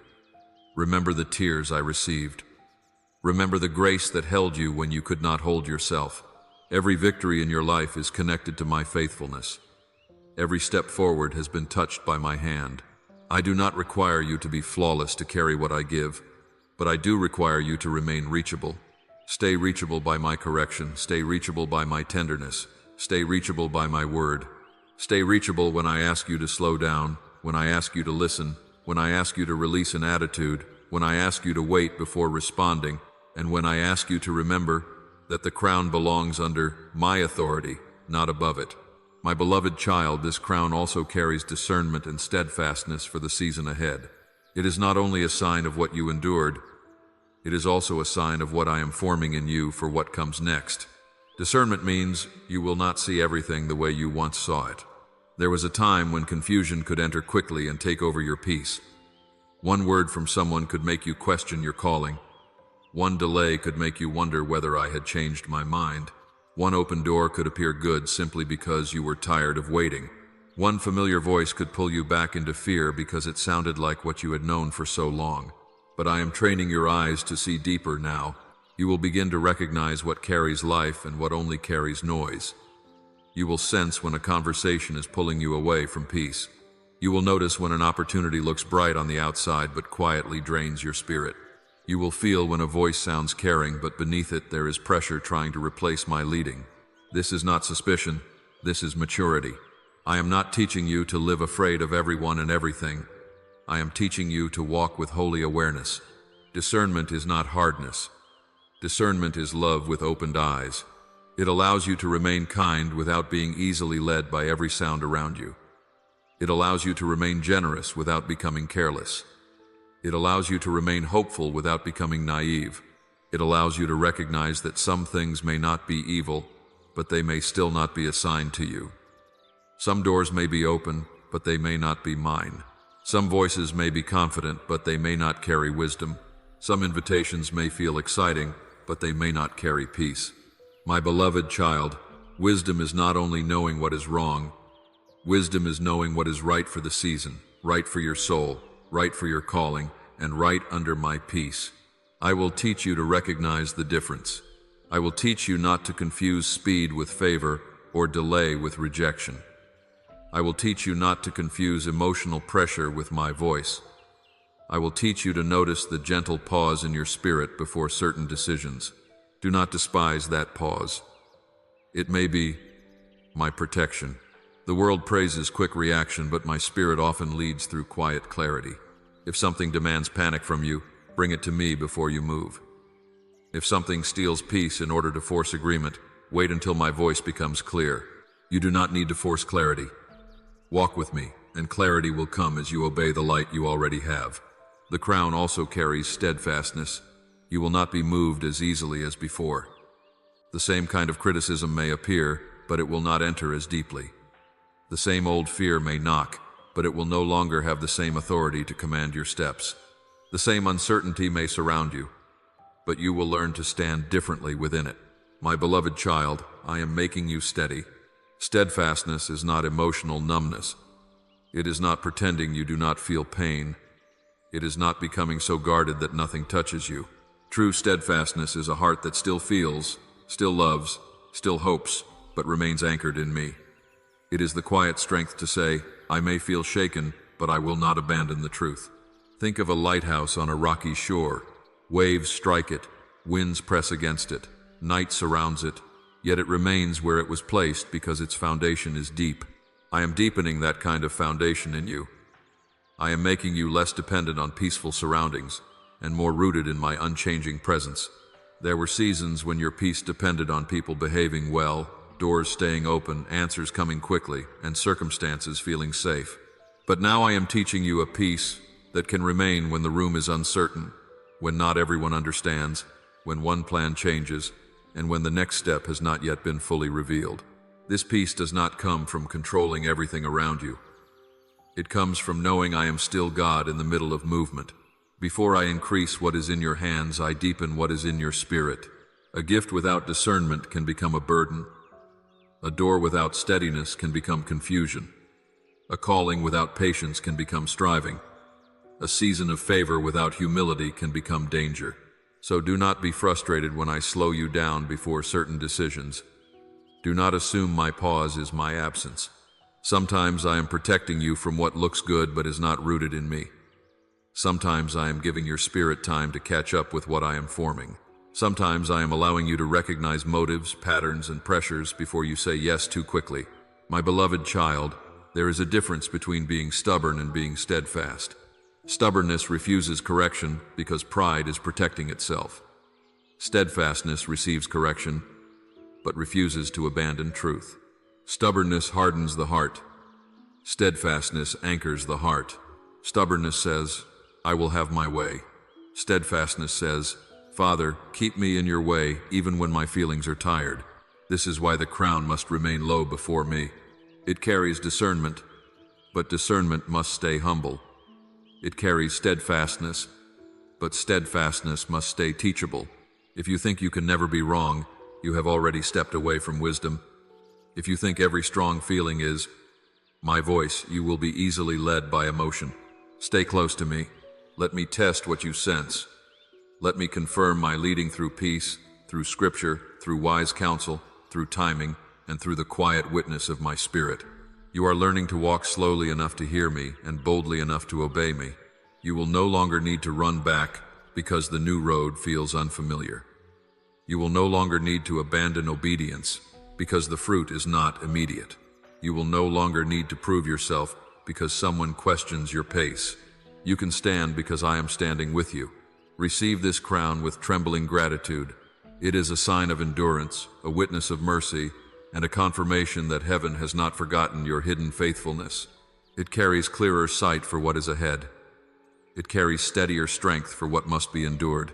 Remember the tears I received. Remember the grace that held you when you could not hold yourself. Every victory in your life is connected to my faithfulness. Every step forward has been touched by my hand. I do not require you to be flawless to carry what I give, but I do require you to remain reachable. Stay reachable by my correction. Stay reachable by my tenderness. Stay reachable by my word. Stay reachable when I ask you to slow down, when I ask you to listen, when I ask you to release an attitude, when I ask you to wait before responding, and when I ask you to remember that the crown belongs under my authority, not above it. My beloved child, this crown also carries discernment and steadfastness for the season ahead. It is not only a sign of what you endured, it is also a sign of what I am forming in you for what comes next. Discernment means you will not see everything the way you once saw it. There was a time when confusion could enter quickly and take over your peace. One word from someone could make you question your calling. One delay could make you wonder whether I had changed my mind. One open door could appear good simply because you were tired of waiting. One familiar voice could pull you back into fear because it sounded like what you had known for so long. But I am training your eyes to see deeper now. You will begin to recognize what carries life and what only carries noise. You will sense when a conversation is pulling you away from peace. You will notice when an opportunity looks bright on the outside but quietly drains your spirit. You will feel when a voice sounds caring, but beneath it there is pressure trying to replace my leading. This is not suspicion, this is maturity. I am not teaching you to live afraid of everyone and everything. I am teaching you to walk with holy awareness. Discernment is not hardness. Discernment is love with opened eyes. It allows you to remain kind without being easily led by every sound around you. It allows you to remain generous without becoming careless. It allows you to remain hopeful without becoming naive. It allows you to recognize that some things may not be evil, but they may still not be assigned to you. Some doors may be open, but they may not be mine. Some voices may be confident, but they may not carry wisdom. Some invitations may feel exciting, but they may not carry peace. My beloved child, wisdom is not only knowing what is wrong. Wisdom is knowing what is right for the season, right for your soul, right for your calling, and right under my peace. I will teach you to recognize the difference. I will teach you not to confuse speed with favor or delay with rejection. I will teach you not to confuse emotional pressure with my voice. I will teach you to notice the gentle pause in your spirit before certain decisions. Do not despise that pause. It may be my protection. The world praises quick reaction, but my spirit often leads through quiet clarity. If something demands panic from you, bring it to me before you move. If something steals peace in order to force agreement, wait until my voice becomes clear. You do not need to force clarity. Walk with me, and clarity will come as you obey the light you already have. The crown also carries steadfastness. You will not be moved as easily as before. The same kind of criticism may appear, but it will not enter as deeply. The same old fear may knock, but it will no longer have the same authority to command your steps. The same uncertainty may surround you, but you will learn to stand differently within it. My beloved child, I am making you steady. Steadfastness is not emotional numbness. It is not pretending you do not feel pain. It is not becoming so guarded that nothing touches you. True steadfastness is a heart that still feels, still loves, still hopes, but remains anchored in me. It is the quiet strength to say, I may feel shaken, but I will not abandon the truth. Think of a lighthouse on a rocky shore. Waves strike it, winds press against it, night surrounds it, yet it remains where it was placed because its foundation is deep. I am deepening that kind of foundation in you. I am making you less dependent on peaceful surroundings and more rooted in my unchanging presence. There were seasons when your peace depended on people behaving well, doors staying open, answers coming quickly, and circumstances feeling safe. But now I am teaching you a peace that can remain when the room is uncertain, when not everyone understands, when one plan changes, and when the next step has not yet been fully revealed. This peace does not come from controlling everything around you. It comes from knowing I am still God in the middle of movement. Before I increase what is in your hands, I deepen what is in your spirit. A gift without discernment can become a burden. A door without steadiness can become confusion. A calling without patience can become striving. A season of favor without humility can become danger. So do not be frustrated when I slow you down before certain decisions. Do not assume my pause is my absence. Sometimes I am protecting you from what looks good but is not rooted in me. Sometimes I am giving your spirit time to catch up with what I am forming. Sometimes I am allowing you to recognize motives, patterns, and pressures before you say yes too quickly. My beloved child, there is a difference between being stubborn and being steadfast. Stubbornness refuses correction because pride is protecting itself. Steadfastness receives correction, but refuses to abandon truth. Stubbornness hardens the heart. Steadfastness anchors the heart. Stubbornness says, I will have my way. Steadfastness says, Father, keep me in your way even when my feelings are tired. This is why the crown must remain low before me. It carries discernment, but discernment must stay humble. It carries steadfastness, but steadfastness must stay teachable. If you think you can never be wrong, you have already stepped away from wisdom. If you think every strong feeling is my voice, you will be easily led by emotion. Stay close to me. Let me test what you sense. Let me confirm my leading through peace, through scripture, through wise counsel, through timing, and through the quiet witness of my spirit. You are learning to walk slowly enough to hear me and boldly enough to obey me. You will no longer need to run back because the new road feels unfamiliar. You will no longer need to abandon obedience because the fruit is not immediate. You will no longer need to prove yourself because someone questions your pace. You can stand because I am standing with you. Receive this crown with trembling gratitude. It is a sign of endurance, a witness of mercy, and a confirmation that heaven has not forgotten your hidden faithfulness. It carries clearer sight for what is ahead. It carries steadier strength for what must be endured.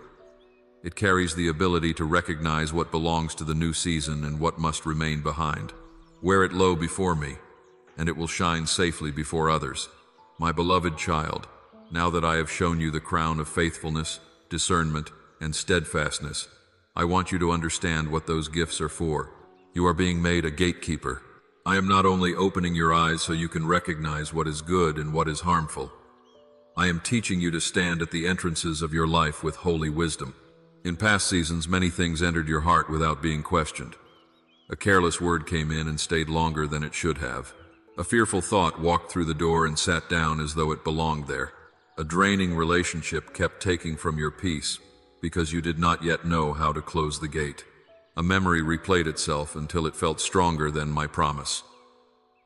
It carries the ability to recognize what belongs to the new season and what must remain behind. Wear it low before me, and it will shine safely before others. My beloved child, now that I have shown you the crown of faithfulness, discernment, and steadfastness, I want you to understand what those gifts are for. You are being made a gatekeeper. I am not only opening your eyes so you can recognize what is good and what is harmful. I am teaching you to stand at the entrances of your life with holy wisdom. In past seasons, many things entered your heart without being questioned. A careless word came in and stayed longer than it should have. A fearful thought walked through the door and sat down as though it belonged there. A draining relationship kept taking from your peace because you did not yet know how to close the gate. A memory replayed itself until it felt stronger than my promise.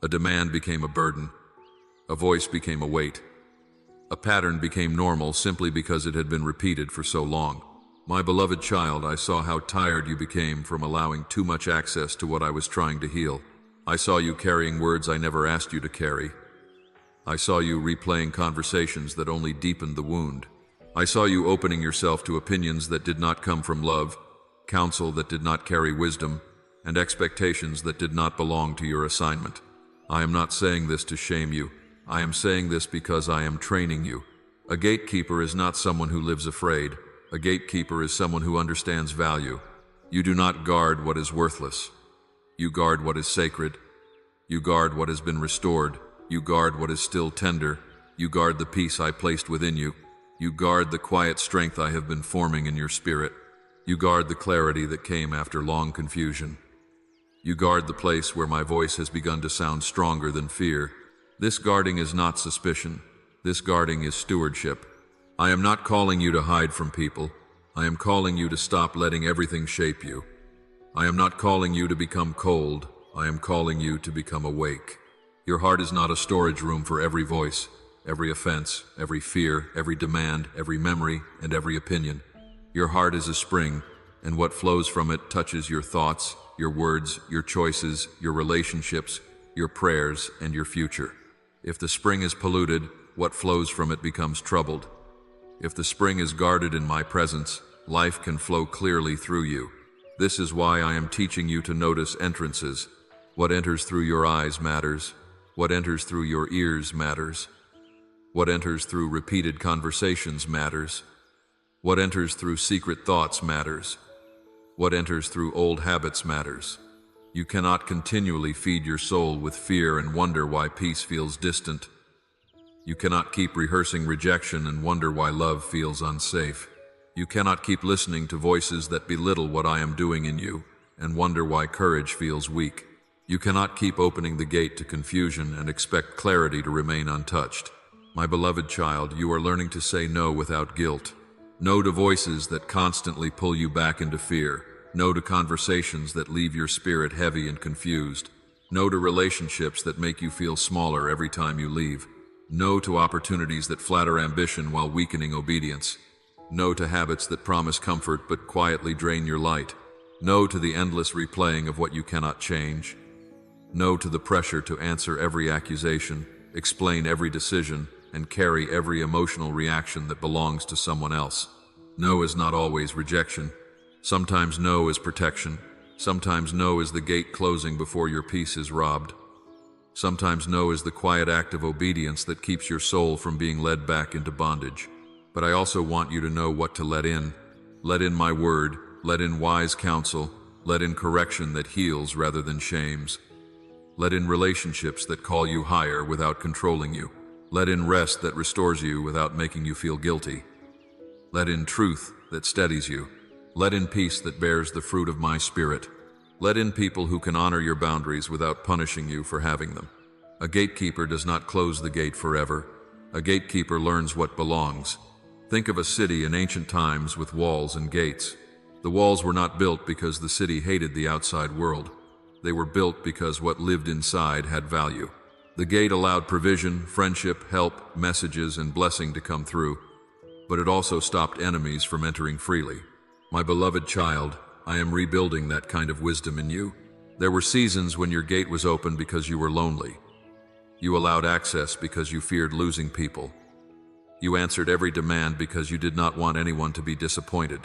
A demand became a burden. A voice became a weight. A pattern became normal simply because it had been repeated for so long. My beloved child, I saw how tired you became from allowing too much access to what I was trying to heal. I saw you carrying words I never asked you to carry. I saw you replaying conversations that only deepened the wound. I saw you opening yourself to opinions that did not come from love, counsel that did not carry wisdom, and expectations that did not belong to your assignment. I am not saying this to shame you. I am saying this because I am training you. A gatekeeper is not someone who lives afraid. A gatekeeper is someone who understands value. You do not guard what is worthless. You guard what is sacred. You guard what has been restored. You guard what is still tender. You guard the peace I placed within you. You guard the quiet strength I have been forming in your spirit. You guard the clarity that came after long confusion. You guard the place where my voice has begun to sound stronger than fear. This guarding is not suspicion. This guarding is stewardship. I am not calling you to hide from people. I am calling you to stop letting everything shape you. I am not calling you to become cold. I am calling you to become awake. Your heart is not a storage room for every voice, every offense, every fear, every demand, every memory, and every opinion. Your heart is a spring, and what flows from it touches your thoughts, your words, your choices, your relationships, your prayers, and your future. If the spring is polluted, what flows from it becomes troubled. If the spring is guarded in my presence, life can flow clearly through you. This is why I am teaching you to notice entrances. What enters through your eyes matters. What enters through your ears matters. What enters through repeated conversations matters. What enters through secret thoughts matters. What enters through old habits matters. You cannot continually feed your soul with fear and wonder why peace feels distant. You cannot keep rehearsing rejection and wonder why love feels unsafe. You cannot keep listening to voices that belittle what I am doing in you and wonder why courage feels weak. You cannot keep opening the gate to confusion and expect clarity to remain untouched. My beloved child, you are learning to say no without guilt. No to voices that constantly pull you back into fear. No to conversations that leave your spirit heavy and confused. No to relationships that make you feel smaller every time you leave. No to opportunities that flatter ambition while weakening obedience. No to habits that promise comfort but quietly drain your light. No to the endless replaying of what you cannot change. No to the pressure to answer every accusation, explain every decision, and carry every emotional reaction that belongs to someone else. No is not always rejection. Sometimes no is protection. Sometimes no is the gate closing before your peace is robbed. Sometimes no is the quiet act of obedience that keeps your soul from being led back into bondage. But I also want you to know what to let in. Let in my word, let in wise counsel, let in correction that heals rather than shames. Let in relationships that call you higher without controlling you. Let in rest that restores you without making you feel guilty. Let in truth that steadies you. Let in peace that bears the fruit of my spirit. Let in people who can honor your boundaries without punishing you for having them. A gatekeeper does not close the gate forever. A gatekeeper learns what belongs. Think of a city in ancient times with walls and gates. The walls were not built because the city hated the outside world. They were built because what lived inside had value. The gate allowed provision, friendship, help, messages, and blessing to come through, but it also stopped enemies from entering freely. My beloved child, I am rebuilding that kind of wisdom in you. There were seasons when your gate was open because you were lonely. You allowed access because you feared losing people. You answered every demand because you did not want anyone to be disappointed.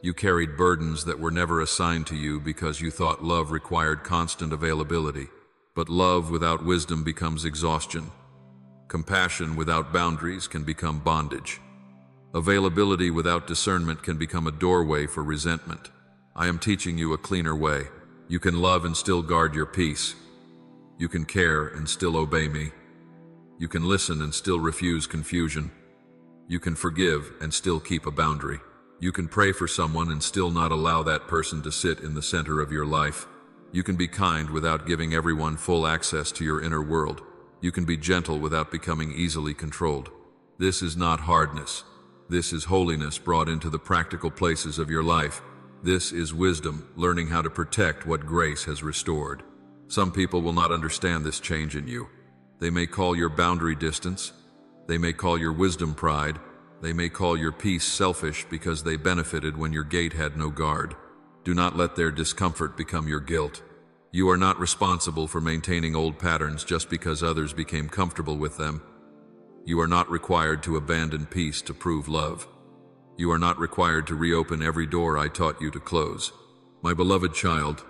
You carried burdens that were never assigned to you because you thought love required constant availability. But love without wisdom becomes exhaustion. Compassion without boundaries can become bondage. Availability without discernment can become a doorway for resentment. I am teaching you a cleaner way. You can love and still guard your peace. You can care and still obey me. You can listen and still refuse confusion. You can forgive and still keep a boundary. You can pray for someone and still not allow that person to sit in the center of your life. You can be kind without giving everyone full access to your inner world. You can be gentle without becoming easily controlled. This is not hardness. This is holiness brought into the practical places of your life. This is wisdom, learning how to protect what grace has restored. Some people will not understand this change in you. They may call your boundary distance. They may call your wisdom pride. They may call your peace selfish because they benefited when your gate had no guard. Do not let their discomfort become your guilt. You are not responsible for maintaining old patterns just because others became comfortable with them. You are not required to abandon peace to prove love. You are not required to reopen every door I taught you to close. My beloved child,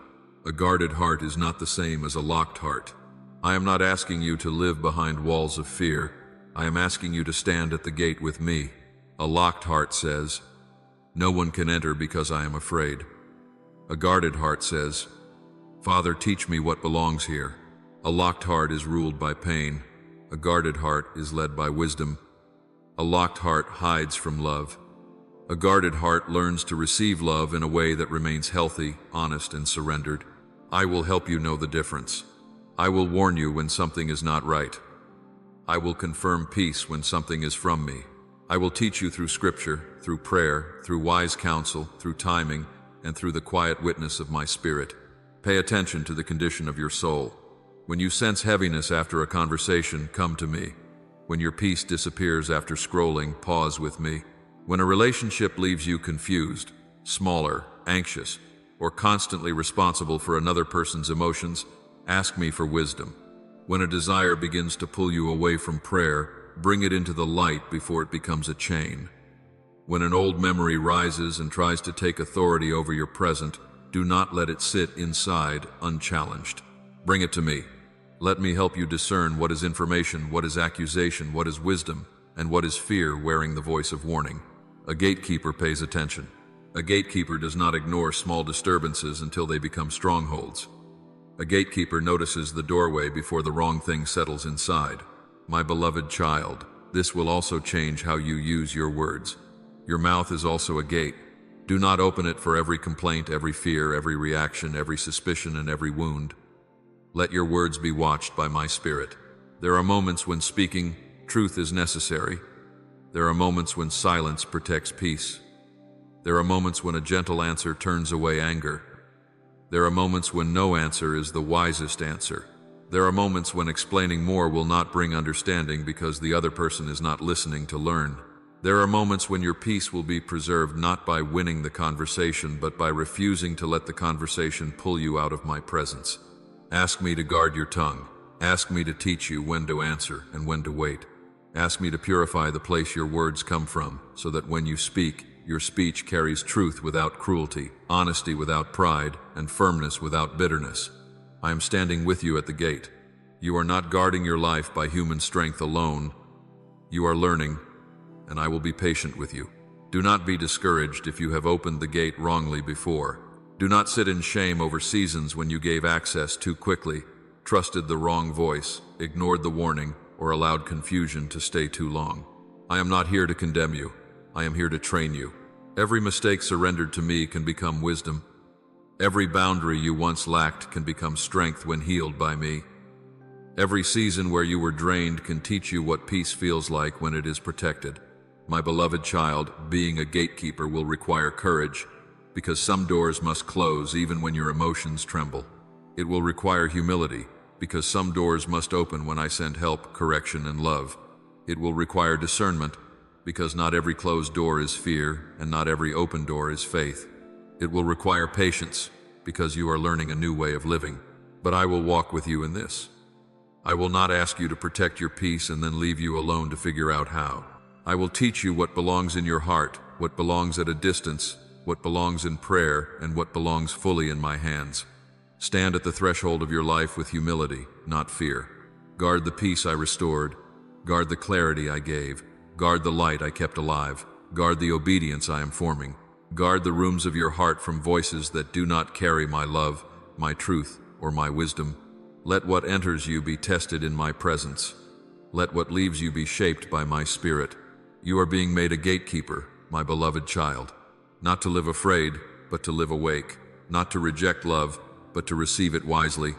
a guarded heart is not the same as a locked heart. I am not asking you to live behind walls of fear. I am asking you to stand at the gate with me. A locked heart says, "No one can enter because I am afraid." A guarded heart says, "Father, teach me what belongs here." A locked heart is ruled by pain. A guarded heart is led by wisdom. A locked heart hides from love. A guarded heart learns to receive love in a way that remains healthy, honest, and surrendered. I will help you know the difference. I will warn you when something is not right. I will confirm peace when something is from me. I will teach you through scripture, through prayer, through wise counsel, through timing, and through the quiet witness of my spirit. Pay attention to the condition of your soul. When you sense heaviness after a conversation, come to me. When your peace disappears after scrolling, pause with me. When a relationship leaves you confused, smaller, anxious, or constantly responsible for another person's emotions, ask me for wisdom. When a desire begins to pull you away from prayer, bring it into the light before it becomes a chain. When an old memory rises and tries to take authority over your present, do not let it sit inside unchallenged. Bring it to me. Let me help you discern what is information, what is accusation, what is wisdom, and what is fear wearing the voice of warning. A gatekeeper pays attention. A gatekeeper does not ignore small disturbances until they become strongholds. A gatekeeper notices the doorway before the wrong thing settles inside. My beloved child, this will also change how you use your words. Your mouth is also a gate. Do not open it for every complaint, every fear, every reaction, every suspicion, and every wound. Let your words be watched by my spirit. There are moments when speaking truth is necessary. There are moments when silence protects peace. There are moments when a gentle answer turns away anger. There are moments when no answer is the wisest answer. There are moments when explaining more will not bring understanding because the other person is not listening to learn. There are moments when your peace will be preserved not by winning the conversation, but by refusing to let the conversation pull you out of my presence. Ask me to guard your tongue. Ask me to teach you when to answer and when to wait. Ask me to purify the place your words come from, so that when you speak, your speech carries truth without cruelty, honesty without pride, and firmness without bitterness. I am standing with you at the gate. You are not guarding your life by human strength alone. You are learning, and I will be patient with you. Do not be discouraged if you have opened the gate wrongly before. Do not sit in shame over seasons when you gave access too quickly, trusted the wrong voice, ignored the warning, or allowed confusion to stay too long. I am not here to condemn you. I am here to train you. Every mistake surrendered to me can become wisdom. Every boundary you once lacked can become strength when healed by me. Every season where you were drained can teach you what peace feels like when it is protected. My beloved child, being a gatekeeper will require courage, because some doors must close even when your emotions tremble. It will require humility, because some doors must open when I send help, correction, and love. It will require discernment, because not every closed door is fear, and not every open door is faith. It will require patience, because you are learning a new way of living. But I will walk with you in this. I will not ask you to protect your peace and then leave you alone to figure out how. I will teach you what belongs in your heart, what belongs at a distance, what belongs in prayer, and what belongs fully in my hands. Stand at the threshold of your life with humility, not fear. Guard the peace I restored. Guard the clarity I gave. Guard the light I kept alive. Guard the obedience I am forming. Guard the rooms of your heart from voices that do not carry my love, my truth, or my wisdom. Let what enters you be tested in my presence. Let what leaves you be shaped by my spirit. You are being made a gatekeeper, my beloved child. Not to live afraid, but to live awake. Not to reject love, but to receive it wisely.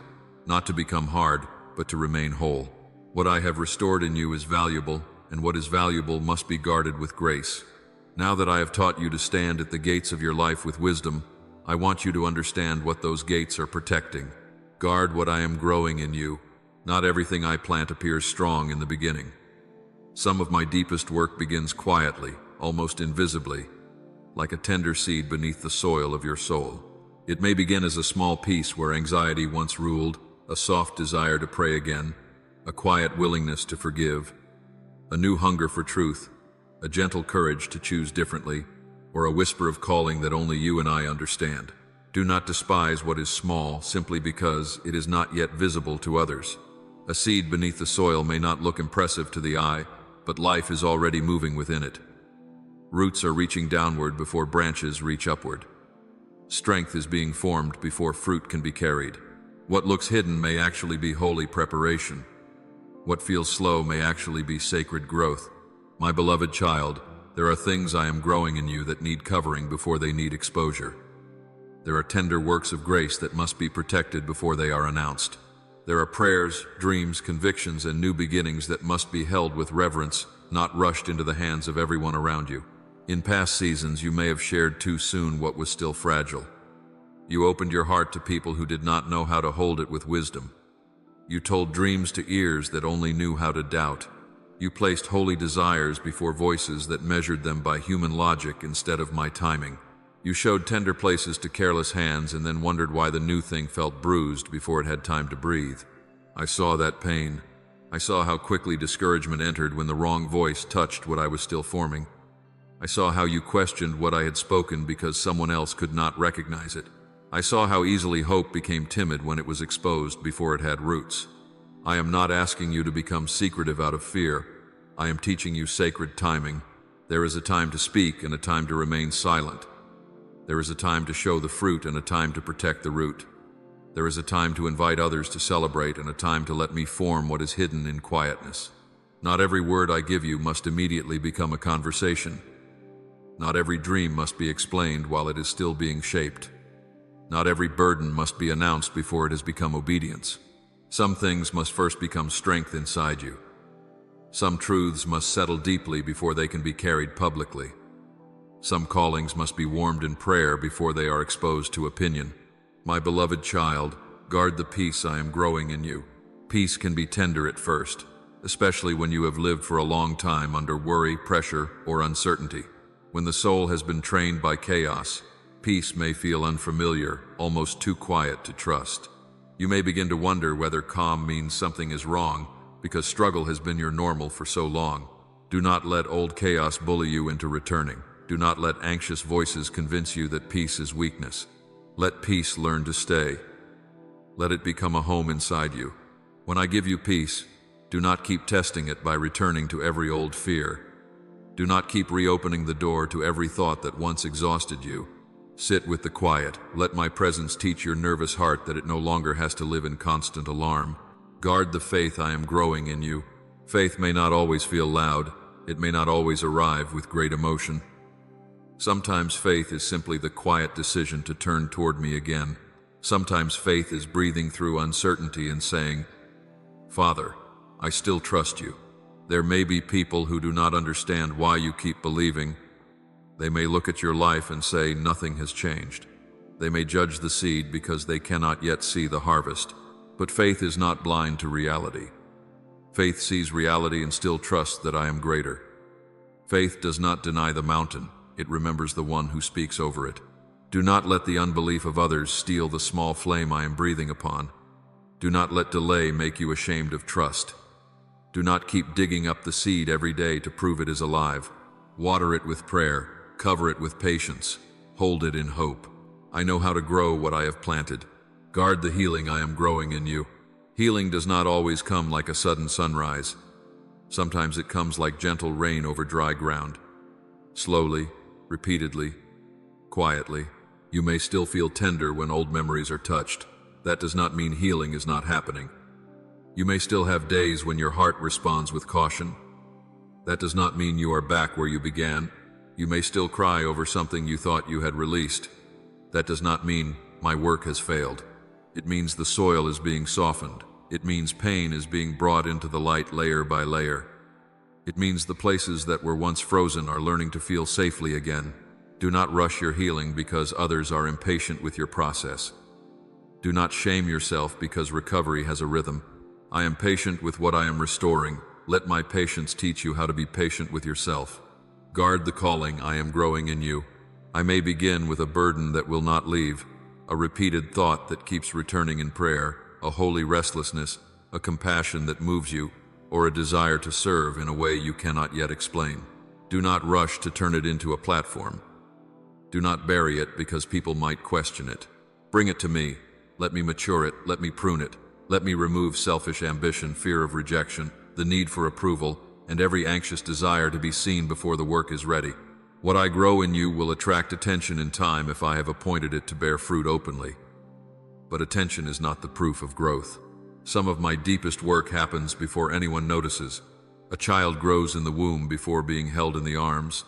Not to become hard, but to remain whole. What I have restored in you is valuable, and what is valuable must be guarded with grace. Now that I have taught you to stand at the gates of your life with wisdom, I want you to understand what those gates are protecting. Guard what I am growing in you. Not everything I plant appears strong in the beginning. Some of my deepest work begins quietly, almost invisibly, like a tender seed beneath the soil of your soul. It may begin as a small piece where anxiety once ruled, a soft desire to pray again, a quiet willingness to forgive, a new hunger for truth, a gentle courage to choose differently, or a whisper of calling that only you and I understand. Do not despise what is small simply because it is not yet visible to others. A seed beneath the soil may not look impressive to the eye, but life is already moving within it. Roots are reaching downward before branches reach upward. Strength is being formed before fruit can be carried. What looks hidden may actually be holy preparation. What feels slow may actually be sacred growth. My beloved child, there are things I am growing in you that need covering before they need exposure. There are tender works of grace that must be protected before they are announced. There are prayers, dreams, convictions, and new beginnings that must be held with reverence, not rushed into the hands of everyone around you. In past seasons, you may have shared too soon what was still fragile. You opened your heart to people who did not know how to hold it with wisdom. You told dreams to ears that only knew how to doubt. You placed holy desires before voices that measured them by human logic instead of my timing. You showed tender places to careless hands and then wondered why the new thing felt bruised before it had time to breathe. I saw that pain. I saw how quickly discouragement entered when the wrong voice touched what I was still forming. I saw how you questioned what I had spoken because someone else could not recognize it. I saw how easily hope became timid when it was exposed before it had roots. I am not asking you to become secretive out of fear. I am teaching you sacred timing. There is a time to speak and a time to remain silent. There is a time to show the fruit and a time to protect the root. There is a time to invite others to celebrate and a time to let me form what is hidden in quietness. Not every word I give you must immediately become a conversation. Not every dream must be explained while it is still being shaped. Not every burden must be announced before it has become obedience. Some things must first become strength inside you. Some truths must settle deeply before they can be carried publicly. Some callings must be warmed in prayer before they are exposed to opinion. My beloved child, guard the peace I am growing in you. Peace can be tender at first, especially when you have lived for a long time under worry, pressure, or uncertainty. When the soul has been trained by chaos, peace may feel unfamiliar, almost too quiet to trust. You may begin to wonder whether calm means something is wrong because struggle has been your normal for so long. Do not let old chaos bully you into returning. Do not let anxious voices convince you that peace is weakness. Let peace learn to stay. Let it become a home inside you. When I give you peace, do not keep testing it by returning to every old fear. Do not keep reopening the door to every thought that once exhausted you. Sit with the quiet. Let my presence teach your nervous heart that it no longer has to live in constant alarm. Guard the faith I am growing in you. Faith may not always feel loud. It may not always arrive with great emotion. Sometimes faith is simply the quiet decision to turn toward me again. Sometimes faith is breathing through uncertainty and saying, Father, I still trust you. There may be people who do not understand why you keep believing. They may look at your life and say nothing has changed. They may judge the seed because they cannot yet see the harvest. But faith is not blind to reality. Faith sees reality and still trusts that I am greater. Faith does not deny the mountain. It remembers the one who speaks over it. Do not let the unbelief of others steal the small flame I am breathing upon. Do not let delay make you ashamed of trust. Do not keep digging up the seed every day to prove it is alive. Water it with prayer, cover it with patience, hold it in hope. I know how to grow what I have planted. Guard the healing I am growing in you. Healing does not always come like a sudden sunrise. Sometimes it comes like gentle rain over dry ground. Slowly, repeatedly, quietly. You may still feel tender when old memories are touched. That does not mean healing is not happening. You may still have days when your heart responds with caution. That does not mean you are back where you began. You may still cry over something you thought you had released. That does not mean my work has failed. It means the soil is being softened. It means pain is being brought into the light layer by layer. It means the places that were once frozen are learning to feel safely again. Do not rush your healing because others are impatient with your process. Do not shame yourself because recovery has a rhythm. I am patient with what I am restoring. Let my patience teach you how to be patient with yourself. Guard the calling I am growing in you. I may begin with a burden that will not leave, a repeated thought that keeps returning in prayer, a holy restlessness, a compassion that moves you, or a desire to serve in a way you cannot yet explain. Do not rush to turn it into a platform. Do not bury it because people might question it. Bring it to me. Let me mature it. Let me prune it. Let me remove selfish ambition, fear of rejection, the need for approval, and every anxious desire to be seen before the work is ready. What I grow in you will attract attention in time if I have appointed it to bear fruit openly. But attention is not the proof of growth. Some of my deepest work happens before anyone notices. A child grows in the womb before being held in the arms.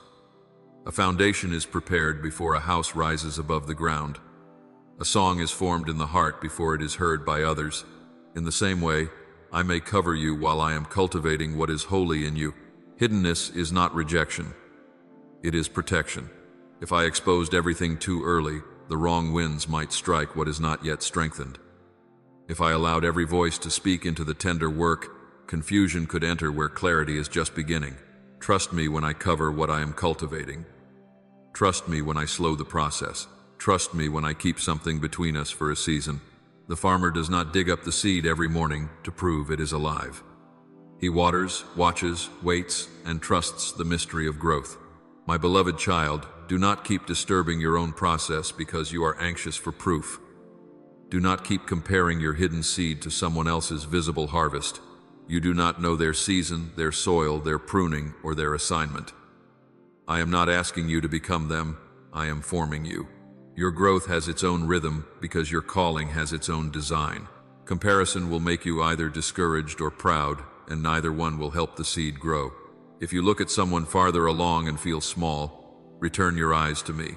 A foundation is prepared before a house rises above the ground. A song is formed in the heart before it is heard by others. In the same way, I may cover you while I am cultivating what is holy in you. Hiddenness is not rejection. It is protection. If I exposed everything too early, the wrong winds might strike what is not yet strengthened. If I allowed every voice to speak into the tender work, confusion could enter where clarity is just beginning. Trust me when I cover what I am cultivating. Trust me when I slow the process. Trust me when I keep something between us for a season. The farmer does not dig up the seed every morning to prove it is alive. He waters, watches, waits, and trusts the mystery of growth. My beloved child, do not keep disturbing your own process because you are anxious for proof. Do not keep comparing your hidden seed to someone else's visible harvest. You do not know their season, their soil, their pruning, or their assignment. I am not asking you to become them, I am forming you. Your growth has its own rhythm because your calling has its own design. Comparison will make you either discouraged or proud, and neither one will help the seed grow. If you look at someone farther along and feel small, return your eyes to me.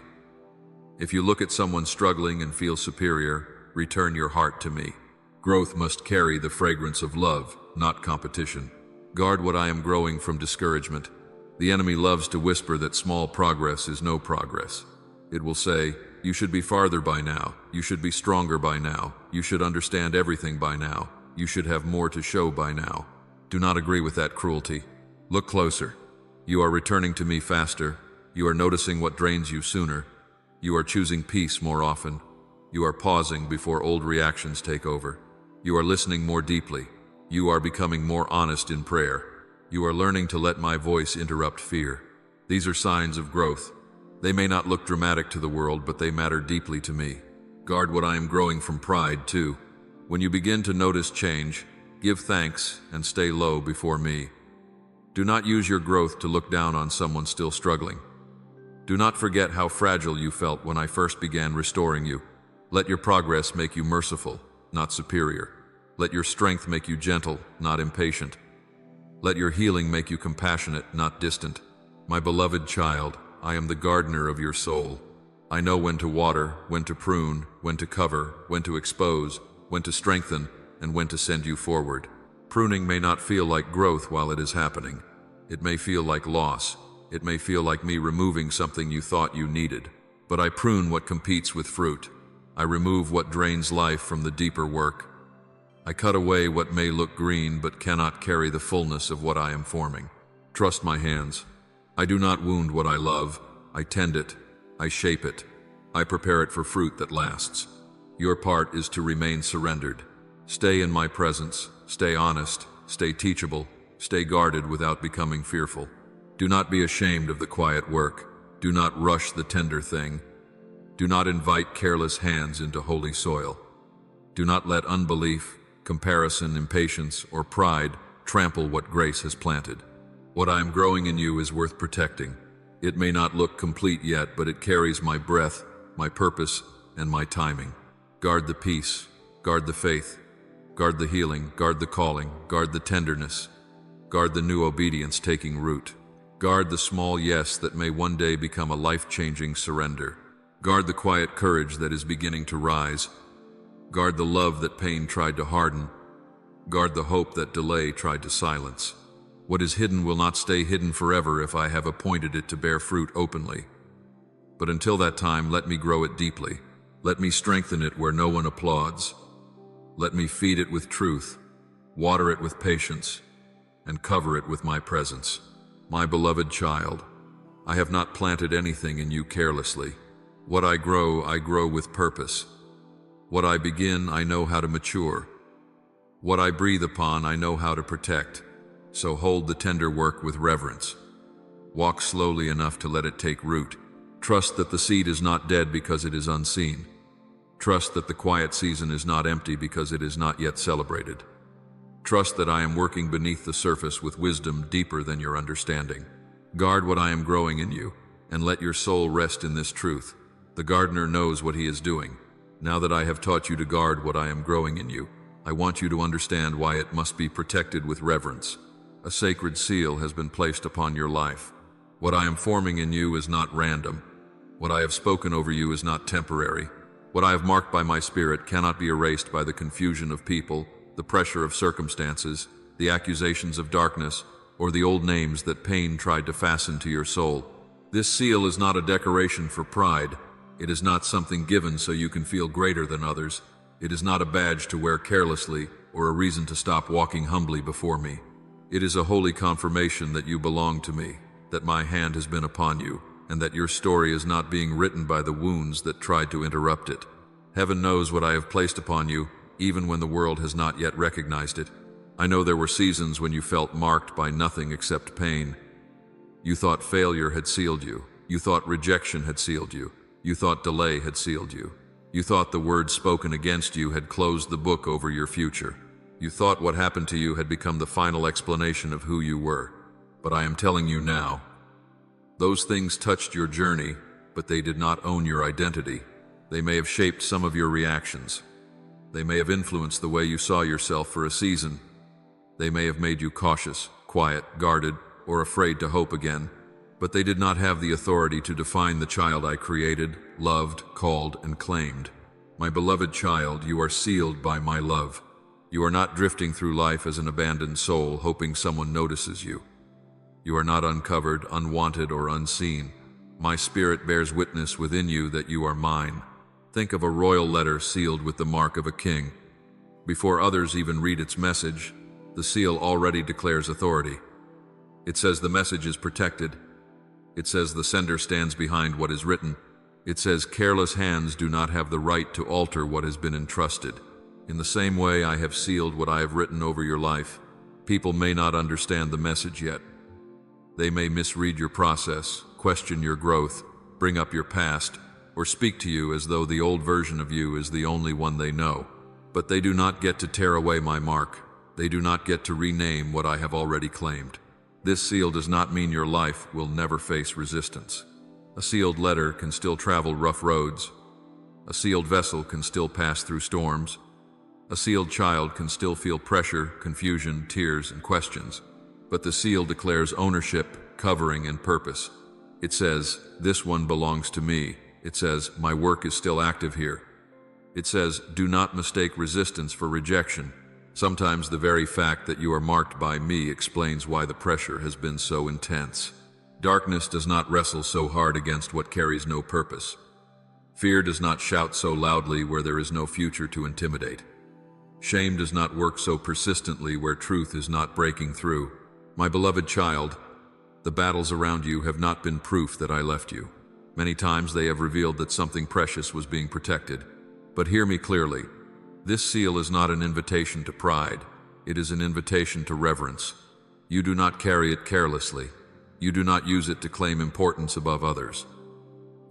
If you look at someone struggling and feel superior, return your heart to me. Growth must carry the fragrance of love, not competition. Guard what I am growing from discouragement. The enemy loves to whisper that small progress is no progress. It will say, you should be farther by now, you should be stronger by now, you should understand everything by now, you should have more to show by now. Do not agree with that cruelty. Look closer. You are returning to me faster. You are noticing what drains you sooner. You are choosing peace more often. You are pausing before old reactions take over. You are listening more deeply. You are becoming more honest in prayer. You are learning to let my voice interrupt fear. These are signs of growth. They may not look dramatic to the world, but they matter deeply to me. Guard what I am growing from pride, too. When you begin to notice change, give thanks and stay low before me. Do not use your growth to look down on someone still struggling. Do not forget how fragile you felt when I first began restoring you. Let your progress make you merciful, not superior. Let your strength make you gentle, not impatient. Let your healing make you compassionate, not distant. My beloved child, I am the gardener of your soul. I know when to water, when to prune, when to cover, when to expose, when to strengthen, and when to send you forward. Pruning may not feel like growth while it is happening. It may feel like loss. It may feel like me removing something you thought you needed. But I prune what competes with fruit. I remove what drains life from the deeper work. I cut away what may look green but cannot carry the fullness of what I am forming. Trust my hands. I do not wound what I love. I tend it. I shape it. I prepare it for fruit that lasts. Your part is to remain surrendered. Stay in my presence. Stay honest. Stay teachable. Stay guarded without becoming fearful. Do not be ashamed of the quiet work. Do not rush the tender thing. Do not invite careless hands into holy soil. Do not let unbelief, comparison, impatience, or pride trample what grace has planted. What I am growing in you is worth protecting. It may not look complete yet, but it carries my breath, my purpose, and my timing. Guard the peace, guard the faith, guard the healing, guard the calling, guard the tenderness, guard the new obedience taking root. Guard the small yes that may one day become a life-changing surrender. Guard the quiet courage that is beginning to rise. Guard the love that pain tried to harden. Guard the hope that delay tried to silence. What is hidden will not stay hidden forever if I have appointed it to bear fruit openly. But until that time, let me grow it deeply. Let me strengthen it where no one applauds. Let me feed it with truth, water it with patience, and cover it with my presence. My beloved child, I have not planted anything in you carelessly. What I grow with purpose. What I begin, I know how to mature. What I breathe upon, I know how to protect. So hold the tender work with reverence. Walk slowly enough to let it take root. Trust that the seed is not dead because it is unseen. Trust that the quiet season is not empty because it is not yet celebrated. Trust that I am working beneath the surface with wisdom deeper than your understanding. Guard what I am growing in you, and let your soul rest in this truth. The gardener knows what he is doing. Now that I have taught you to guard what I am growing in you, I want you to understand why it must be protected with reverence. A sacred seal has been placed upon your life. What I am forming in you is not random. What I have spoken over you is not temporary. What I have marked by my spirit cannot be erased by the confusion of people, the pressure of circumstances, the accusations of darkness, or the old names that pain tried to fasten to your soul. This seal is not a decoration for pride. It is not something given so you can feel greater than others. It is not a badge to wear carelessly or a reason to stop walking humbly before me. It is a holy confirmation that you belong to me, that my hand has been upon you, and that your story is not being written by the wounds that tried to interrupt it. Heaven knows what I have placed upon you, even when the world has not yet recognized it. I know there were seasons when you felt marked by nothing except pain. You thought failure had sealed you. You thought rejection had sealed you. You thought delay had sealed you. You thought the words spoken against you had closed the book over your future. You thought what happened to you had become the final explanation of who you were. But I am telling you now, those things touched your journey, but they did not own your identity. They may have shaped some of your reactions. They may have influenced the way you saw yourself for a season. They may have made you cautious, quiet, guarded, or afraid to hope again. But they did not have the authority to define the child I created, loved, called, and claimed. My beloved child, you are sealed by my love. You are not drifting through life as an abandoned soul, hoping someone notices you. You are not uncovered, unwanted, or unseen. My spirit bears witness within you that you are mine. Think of a royal letter sealed with the mark of a king. Before others even read its message, the seal already declares authority. It says the message is protected. It says the sender stands behind what is written. It says careless hands do not have the right to alter what has been entrusted. In the same way, I have sealed what I have written over your life. People may not understand the message yet. They may misread your process, question your growth, bring up your past, or speak to you as though the old version of you is the only one they know. But they do not get to tear away my mark. They do not get to rename what I have already claimed. This seal does not mean your life will never face resistance. A sealed letter can still travel rough roads. A sealed vessel can still pass through storms. A sealed child can still feel pressure, confusion, tears, and questions. But the seal declares ownership, covering, and purpose. It says, this one belongs to me. It says, my work is still active here. It says, do not mistake resistance for rejection. Sometimes the very fact that you are marked by me explains why the pressure has been so intense. Darkness does not wrestle so hard against what carries no purpose. Fear does not shout so loudly where there is no future to intimidate. Shame does not work so persistently where truth is not breaking through. My beloved child, the battles around you have not been proof that I left you. Many times they have revealed that something precious was being protected. But hear me clearly. This seal is not an invitation to pride. It is an invitation to reverence. You do not carry it carelessly. You do not use it to claim importance above others.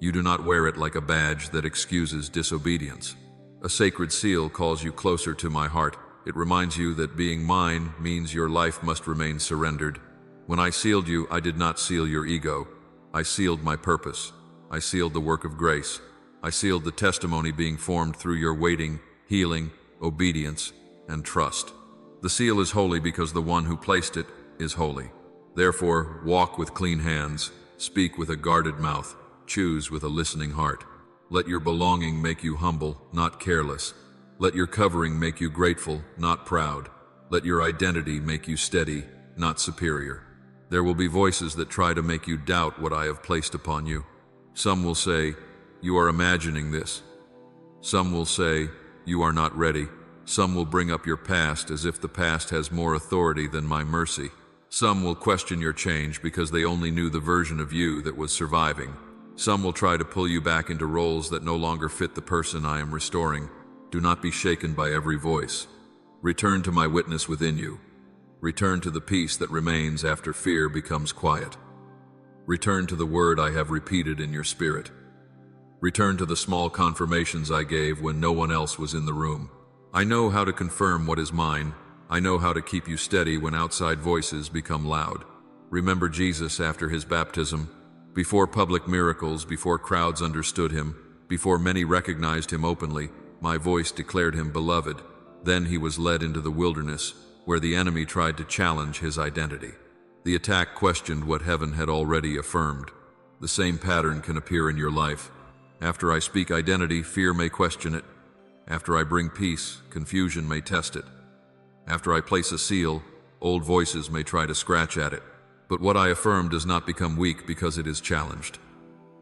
You do not wear it like a badge that excuses disobedience. A sacred seal calls you closer to my heart. It reminds you that being mine means your life must remain surrendered. When I sealed you, I did not seal your ego. I sealed my purpose. I sealed the work of grace. I sealed the testimony being formed through your waiting, healing, obedience, and trust. The seal is holy because the one who placed it is holy. Therefore, walk with clean hands, speak with a guarded mouth, choose with a listening heart. Let your belonging make you humble, not careless. Let your covering make you grateful, not proud. Let your identity make you steady, not superior. There will be voices that try to make you doubt what I have placed upon you. Some will say, you are imagining this. Some will say, you are not ready. Some will bring up your past as if the past has more authority than my mercy. Some will question your change because they only knew the version of you that was surviving. Some will try to pull you back into roles that no longer fit the person I am restoring. Do not be shaken by every voice. Return to my witness within you. Return to the peace that remains after fear becomes quiet. Return to the word I have repeated in your spirit. Return to the small confirmations I gave when no one else was in the room. I know how to confirm what is mine. I know how to keep you steady when outside voices become loud. Remember Jesus after his baptism. Before public miracles, before crowds understood him, before many recognized him openly, my voice declared him beloved. Then he was led into the wilderness, where the enemy tried to challenge his identity. The attack questioned what heaven had already affirmed. The same pattern can appear in your life. After I speak identity, fear may question it. After I bring peace, confusion may test it. After I place a seal, old voices may try to scratch at it, but what I affirm does not become weak because it is challenged.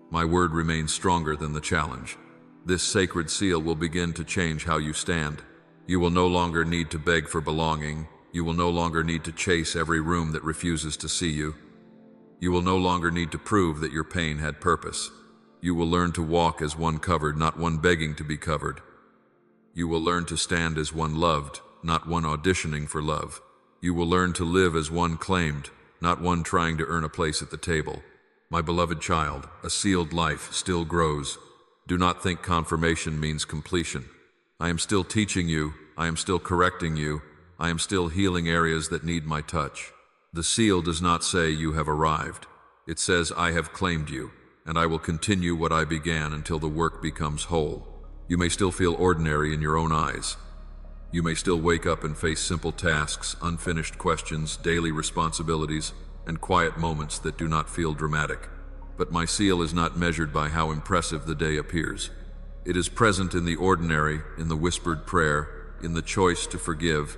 My word remains stronger than the challenge. This sacred seal will begin to change how you stand. You will no longer need to beg for belonging. You will no longer need to chase every room that refuses to see you. You will no longer need to prove that your pain had purpose. You will learn to walk as one covered, not one begging to be covered. You will learn to stand as one loved, not one auditioning for love. You will learn to live as one claimed, not one trying to earn a place at the table. My beloved child, a sealed life still grows. Do not think confirmation means completion. I am still teaching you, I am still correcting you, I am still healing areas that need my touch. The seal does not say you have arrived. It says I have claimed you, and I will continue what I began until the work becomes whole. You may still feel ordinary in your own eyes. You may still wake up and face simple tasks, unfinished questions, daily responsibilities, and quiet moments that do not feel dramatic. But my seal is not measured by how impressive the day appears. It is present in the ordinary, in the whispered prayer, in the choice to forgive,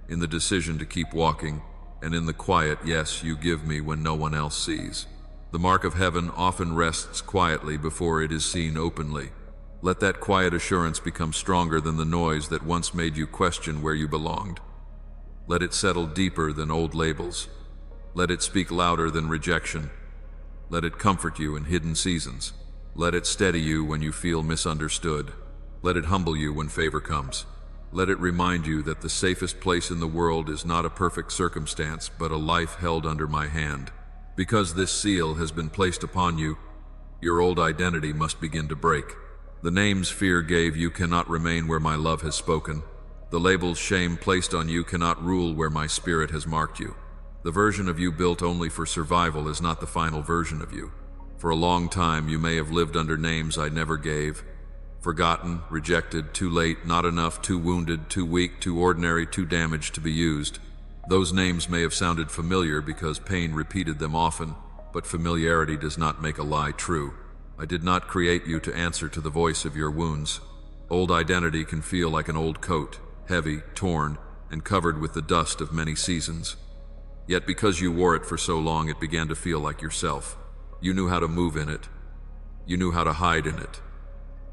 in the decision to keep walking, and in the quiet yes you give me when no one else sees. The mark of heaven often rests quietly before it is seen openly. Let that quiet assurance become stronger than the noise that once made you question where you belonged. Let it settle deeper than old labels. Let it speak louder than rejection. Let it comfort you in hidden seasons. Let it steady you when you feel misunderstood. Let it humble you when favor comes. Let it remind you that the safest place in the world is not a perfect circumstance, but a life held under my hand. Because this seal has been placed upon you, your old identity must begin to break. The names fear gave you cannot remain where my love has spoken. The labels shame placed on you cannot rule where my spirit has marked you. The version of you built only for survival is not the final version of you. For a long time you may have lived under names I never gave. Forgotten, rejected, too late, not enough, too wounded, too weak, too ordinary, too damaged to be used. Those names may have sounded familiar because pain repeated them often, but familiarity does not make a lie true. I did not create you to answer to the voice of your wounds. Old identity can feel like an old coat, heavy, torn, and covered with the dust of many seasons. Yet because you wore it for so long, it began to feel like yourself. You knew how to move in it. You knew how to hide in it.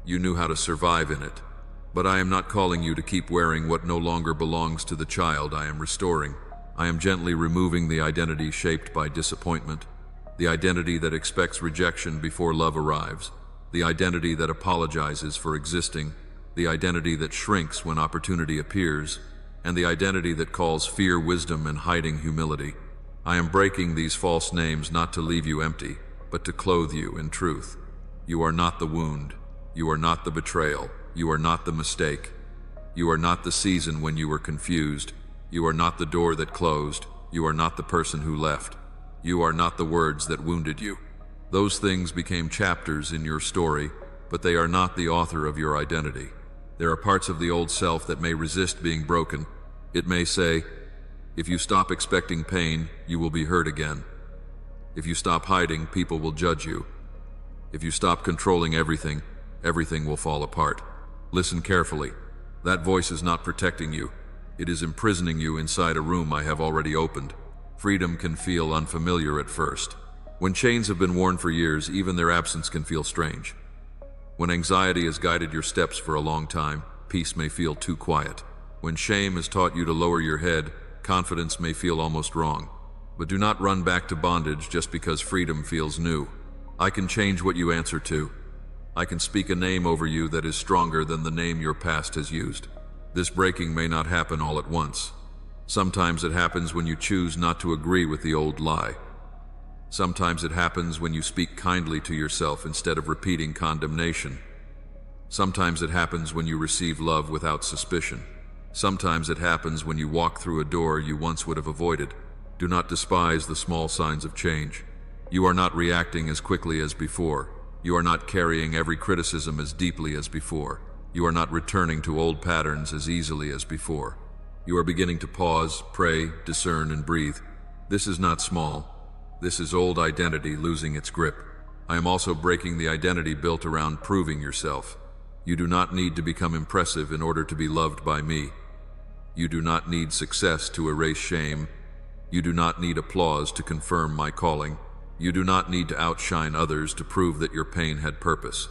You knew how to survive in it. But I am not calling you to keep wearing what no longer belongs to the child I am restoring. I am gently removing the identity shaped by disappointment, the identity that expects rejection before love arrives, the identity that apologizes for existing, the identity that shrinks when opportunity appears, and the identity that calls fear wisdom and hiding humility. I am breaking these false names not to leave you empty, but to clothe you in truth. You are not the wound. You are not the betrayal. You are not the mistake. You are not the season when you were confused. You are not the door that closed. You are not the person who left. You are not the words that wounded you. Those things became chapters in your story, but they are not the author of your identity. There are parts of the old self that may resist being broken. It may say, if you stop expecting pain, you will be hurt again. If you stop hiding, people will judge you. If you stop controlling everything, everything will fall apart. Listen carefully. That voice is not protecting you. It is imprisoning you inside a room I have already opened. Freedom can feel unfamiliar at first. When chains have been worn for years, even their absence can feel strange. When anxiety has guided your steps for a long time, peace may feel too quiet. When shame has taught you to lower your head, confidence may feel almost wrong. But do not run back to bondage just because freedom feels new. I can change what you answer to. I can speak a name over you that is stronger than the name your past has used. This breaking may not happen all at once. Sometimes it happens when you choose not to agree with the old lie. Sometimes it happens when you speak kindly to yourself instead of repeating condemnation. Sometimes it happens when you receive love without suspicion. Sometimes it happens when you walk through a door you once would have avoided. Do not despise the small signs of change. You are not reacting as quickly as before. You are not carrying every criticism as deeply as before. You are not returning to old patterns as easily as before. You are beginning to pause, pray, discern, and breathe. This is not small. This is old identity losing its grip. I am also breaking the identity built around proving yourself. You do not need to become impressive in order to be loved by me. You do not need success to erase shame. You do not need applause to confirm my calling. You do not need to outshine others to prove that your pain had purpose.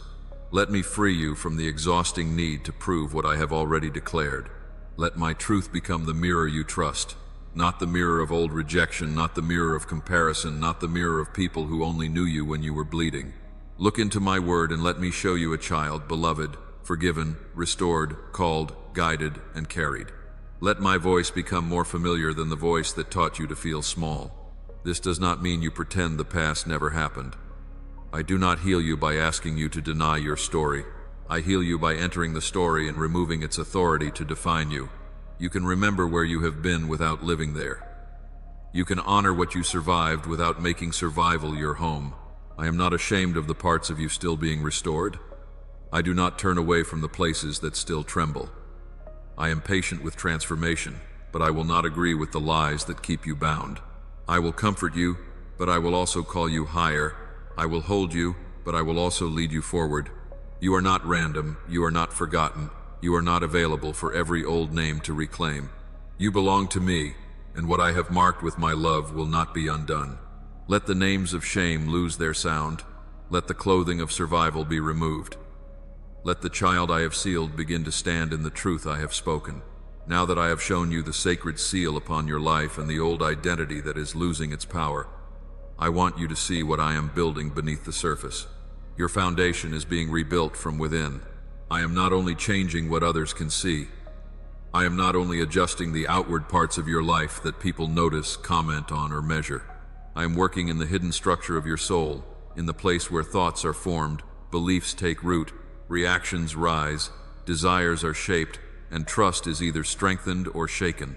Let me free you from the exhausting need to prove what I have already declared. Let my truth become the mirror you trust, not the mirror of old rejection, not the mirror of comparison, not the mirror of people who only knew you when you were bleeding. Look into my word and let me show you a child, beloved, forgiven, restored, called, guided, and carried. Let my voice become more familiar than the voice that taught you to feel small. This does not mean you pretend the past never happened. I do not heal you by asking you to deny your story. I heal you by entering the story and removing its authority to define you. You can remember where you have been without living there. You can honor what you survived without making survival your home. I am not ashamed of the parts of you still being restored. I do not turn away from the places that still tremble. I am patient with transformation, but I will not agree with the lies that keep you bound. I will comfort you, but I will also call you higher. I will hold you, but I will also lead you forward. You are not random, you are not forgotten, you are not available for every old name to reclaim. You belong to me, and what I have marked with my love will not be undone. Let the names of shame lose their sound. Let the clothing of survival be removed. Let the child I have sealed begin to stand in the truth I have spoken. Now that I have shown you the sacred seal upon your life and the old identity that is losing its power, I want you to see what I am building beneath the surface. Your foundation is being rebuilt from within. I am not only changing what others can see. I am not only adjusting the outward parts of your life that people notice, comment on, or measure. I am working in the hidden structure of your soul, in the place where thoughts are formed, beliefs take root, reactions rise, desires are shaped, and trust is either strengthened or shaken.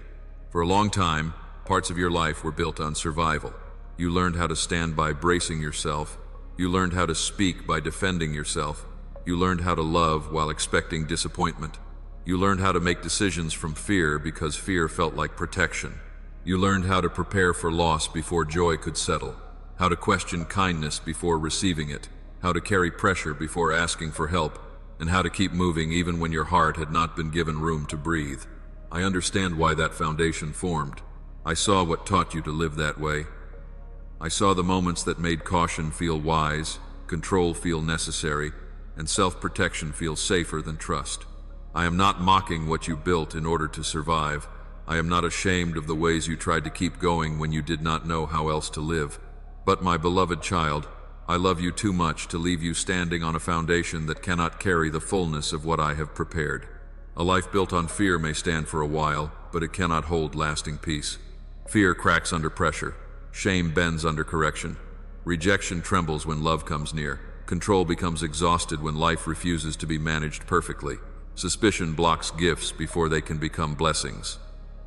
For a long time, parts of your life were built on survival. You learned how to stand by bracing yourself. You learned how to speak by defending yourself. You learned how to love while expecting disappointment. You learned how to make decisions from fear because fear felt like protection. You learned how to prepare for loss before joy could settle, how to question kindness before receiving it, how to carry pressure before asking for help, and how to keep moving even when your heart had not been given room to breathe. I understand why that foundation formed. I saw what taught you to live that way. I saw the moments that made caution feel wise, control feel necessary, and self-protection feel safer than trust. I am not mocking what you built in order to survive. I am not ashamed of the ways you tried to keep going when you did not know how else to live. But my beloved child, I love you too much to leave you standing on a foundation that cannot carry the fullness of what I have prepared. A life built on fear may stand for a while, but it cannot hold lasting peace. Fear cracks under pressure. Shame bends under correction. Rejection trembles when love comes near. Control becomes exhausted when life refuses to be managed perfectly. Suspicion blocks gifts before they can become blessings.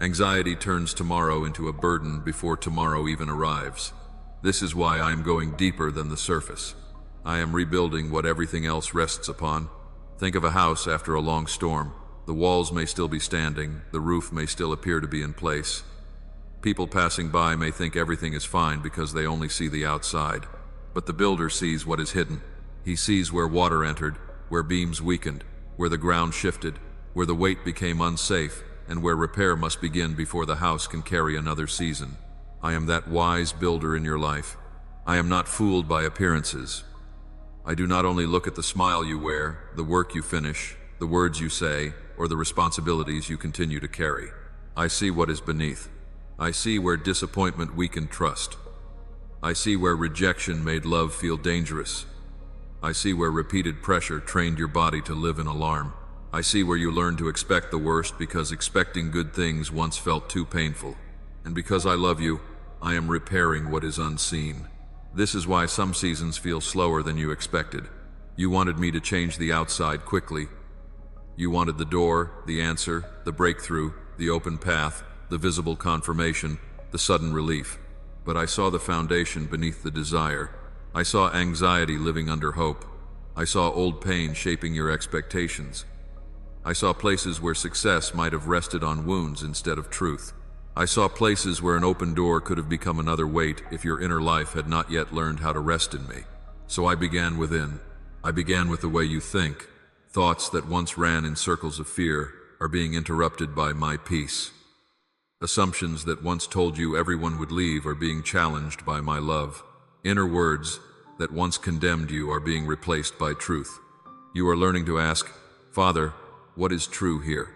Anxiety turns tomorrow into a burden before tomorrow even arrives. This is why I am going deeper than the surface. I am rebuilding what everything else rests upon. Think of a house after a long storm. The walls may still be standing, the roof may still appear to be in place. People passing by may think everything is fine because they only see the outside. But the builder sees what is hidden. He sees where water entered, where beams weakened, where the ground shifted, where the weight became unsafe, and where repair must begin before the house can carry another season. I am that wise builder in your life. I am not fooled by appearances. I do not only look at the smile you wear, the work you finish, the words you say, or the responsibilities you continue to carry. I see what is beneath. I see where disappointment weakened trust. I see where rejection made love feel dangerous. I see where repeated pressure trained your body to live in alarm. I see where you learned to expect the worst because expecting good things once felt too painful. And because I love you, I am repairing what is unseen. This is why some seasons feel slower than you expected. You wanted me to change the outside quickly. You wanted the door, the answer, the breakthrough, the open path, the visible confirmation, the sudden relief. But I saw the foundation beneath the desire. I saw anxiety living under hope. I saw old pain shaping your expectations. I saw places where success might have rested on wounds instead of truth. I saw places where an open door could have become another weight if your inner life had not yet learned how to rest in me. So I began within. I began with the way you think. Thoughts that once ran in circles of fear are being interrupted by my peace. Assumptions that once told you everyone would leave are being challenged by my love. Inner words that once condemned you are being replaced by truth. You are learning to ask, Father, what is true here?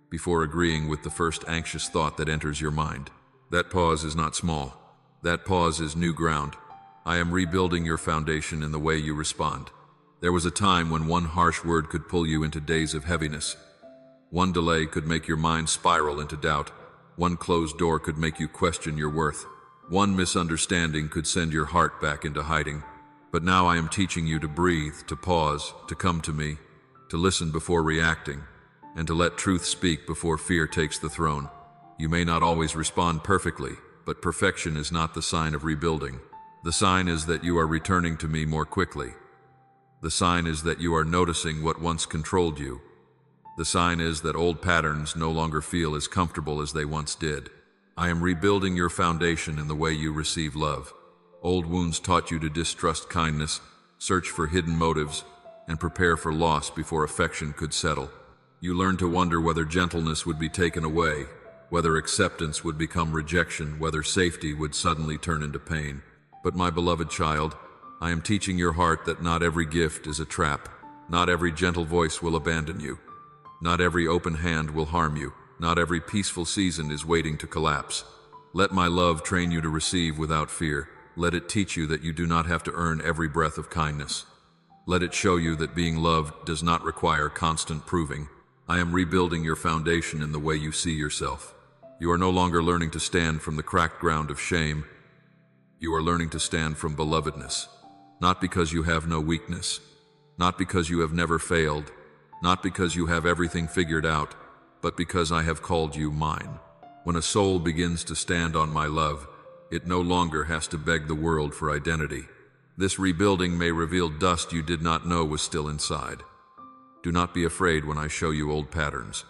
Before agreeing with the first anxious thought that enters your mind. That pause is not small. That pause is new ground. I am rebuilding your foundation in the way you respond. There was a time when one harsh word could pull you into days of heaviness. One delay could make your mind spiral into doubt. One closed door could make you question your worth. One misunderstanding could send your heart back into hiding. But now I am teaching you to breathe, to pause, to come to me, to listen before reacting, and to let truth speak before fear takes the throne. You may not always respond perfectly, but perfection is not the sign of rebuilding. The sign is that you are returning to me more quickly. The sign is that you are noticing what once controlled you. The sign is that old patterns no longer feel as comfortable as they once did. I am rebuilding your foundation in the way you receive love. Old wounds taught you to distrust kindness, search for hidden motives, and prepare for loss before affection could settle. You learned to wonder whether gentleness would be taken away, whether acceptance would become rejection, whether safety would suddenly turn into pain. But my beloved child, I am teaching your heart that not every gift is a trap. Not every gentle voice will abandon you. Not every open hand will harm you. Not every peaceful season is waiting to collapse. Let my love train you to receive without fear. Let it teach you that you do not have to earn every breath of kindness. Let it show you that being loved does not require constant proving. I am rebuilding your foundation in the way you see yourself. You are no longer learning to stand from the cracked ground of shame. You are learning to stand from belovedness. Not because you have no weakness. Not because you have never failed. Not because you have everything figured out, but because I have called you mine. When a soul begins to stand on my love, it no longer has to beg the world for identity. This rebuilding may reveal dust you did not know was still inside. Do not be afraid when I show you old patterns.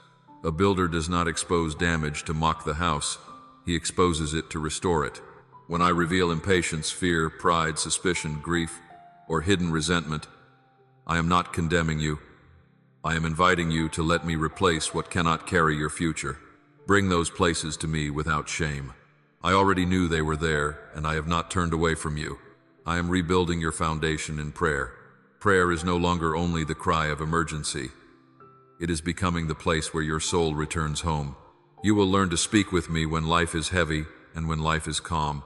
A builder does not expose damage to mock the house. He exposes it to restore it. When I reveal impatience, fear, pride, suspicion, grief, or hidden resentment, I am not condemning you. I am inviting you to let me replace what cannot carry your future. Bring those places to me without shame. I already knew they were there, and I have not turned away from you. I am rebuilding your foundation in prayer. Prayer is no longer only the cry of emergency. It is becoming the place where your soul returns home. You will learn to speak with me when life is heavy and when life is calm.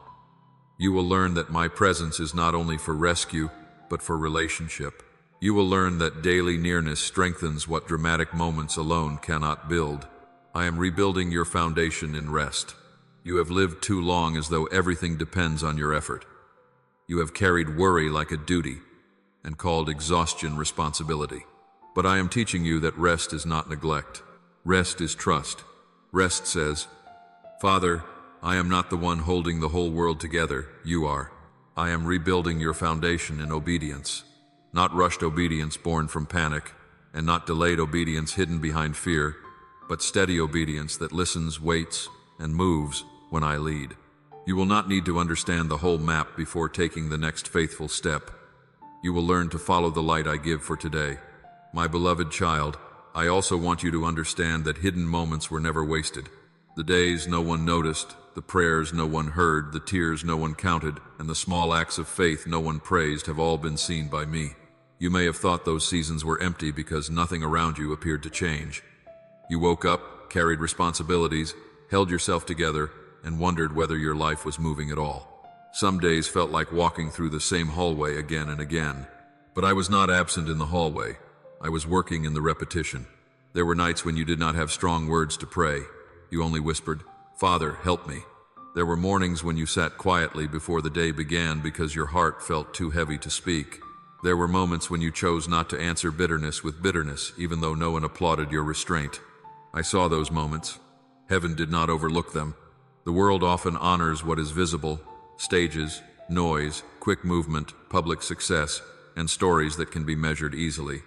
You will learn that my presence is not only for rescue, but for relationship. You will learn that daily nearness strengthens what dramatic moments alone cannot build. I am rebuilding your foundation in rest. You have lived too long as though everything depends on your effort. You have carried worry like a duty and called exhaustion responsibility. But I am teaching you that rest is not neglect. Rest is trust. Rest says, Father, I am not the one holding the whole world together, you are. I am rebuilding your foundation in obedience. Not rushed obedience born from panic, and not delayed obedience hidden behind fear, but steady obedience that listens, waits, and moves when I lead. You will not need to understand the whole map before taking the next faithful step. You will learn to follow the light I give for today. My beloved child, I also want you to understand that hidden moments were never wasted. The days no one noticed, the prayers no one heard, the tears no one counted, and the small acts of faith no one praised have all been seen by me. You may have thought those seasons were empty because nothing around you appeared to change. You woke up, carried responsibilities, held yourself together, and wondered whether your life was moving at all. Some days felt like walking through the same hallway again and again. But I was not absent in the hallway. I was working in the repetition. There were nights when you did not have strong words to pray. You only whispered, Father, help me. There were mornings when you sat quietly before the day began because your heart felt too heavy to speak. There were moments when you chose not to answer bitterness with bitterness, even though no one applauded your restraint. I saw those moments. Heaven did not overlook them. The world often honors what is visible: stages, noise, quick movement, public success, and stories that can be measured easily.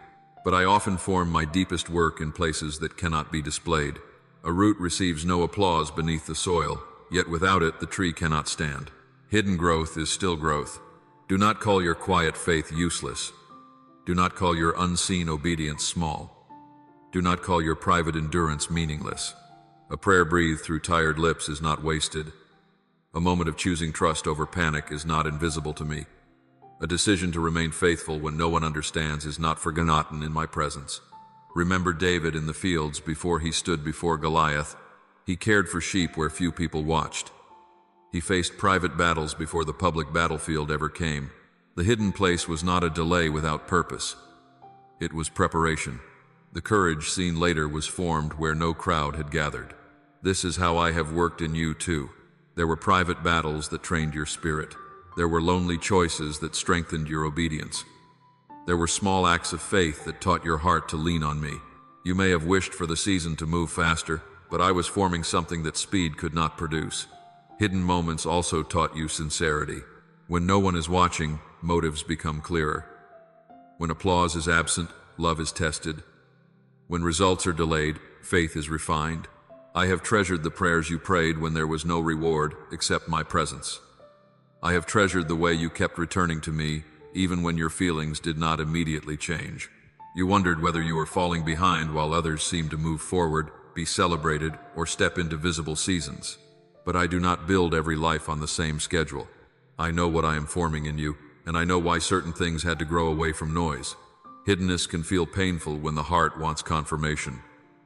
But I often form my deepest work in places that cannot be displayed. A root receives no applause beneath the soil, yet without it the tree cannot stand. Hidden growth is still growth. Do not call your quiet faith useless. Do not call your unseen obedience small. Do not call your private endurance meaningless. A prayer breathed through tired lips is not wasted. A moment of choosing trust over panic is not invisible to me. A decision to remain faithful when no one understands is not forgotten in my presence. Remember David in the fields before he stood before Goliath. He cared for sheep where few people watched. He faced private battles before the public battlefield ever came. The hidden place was not a delay without purpose. It was preparation. The courage seen later was formed where no crowd had gathered. This is how I have worked in you too. There were private battles that trained your spirit. There were lonely choices that strengthened your obedience. There were small acts of faith that taught your heart to lean on me. You may have wished for the season to move faster, but I was forming something that speed could not produce. Hidden moments also taught you sincerity. When no one is watching, motives become clearer. When applause is absent, love is tested. When results are delayed, faith is refined. I have treasured the prayers you prayed when there was no reward except my presence. I have treasured the way you kept returning to me, even when your feelings did not immediately change. You wondered whether you were falling behind while others seemed to move forward, be celebrated, or step into visible seasons. But I do not build every life on the same schedule. I know what I am forming in you, and I know why certain things had to grow away from noise. Hiddenness can feel painful when the heart wants confirmation.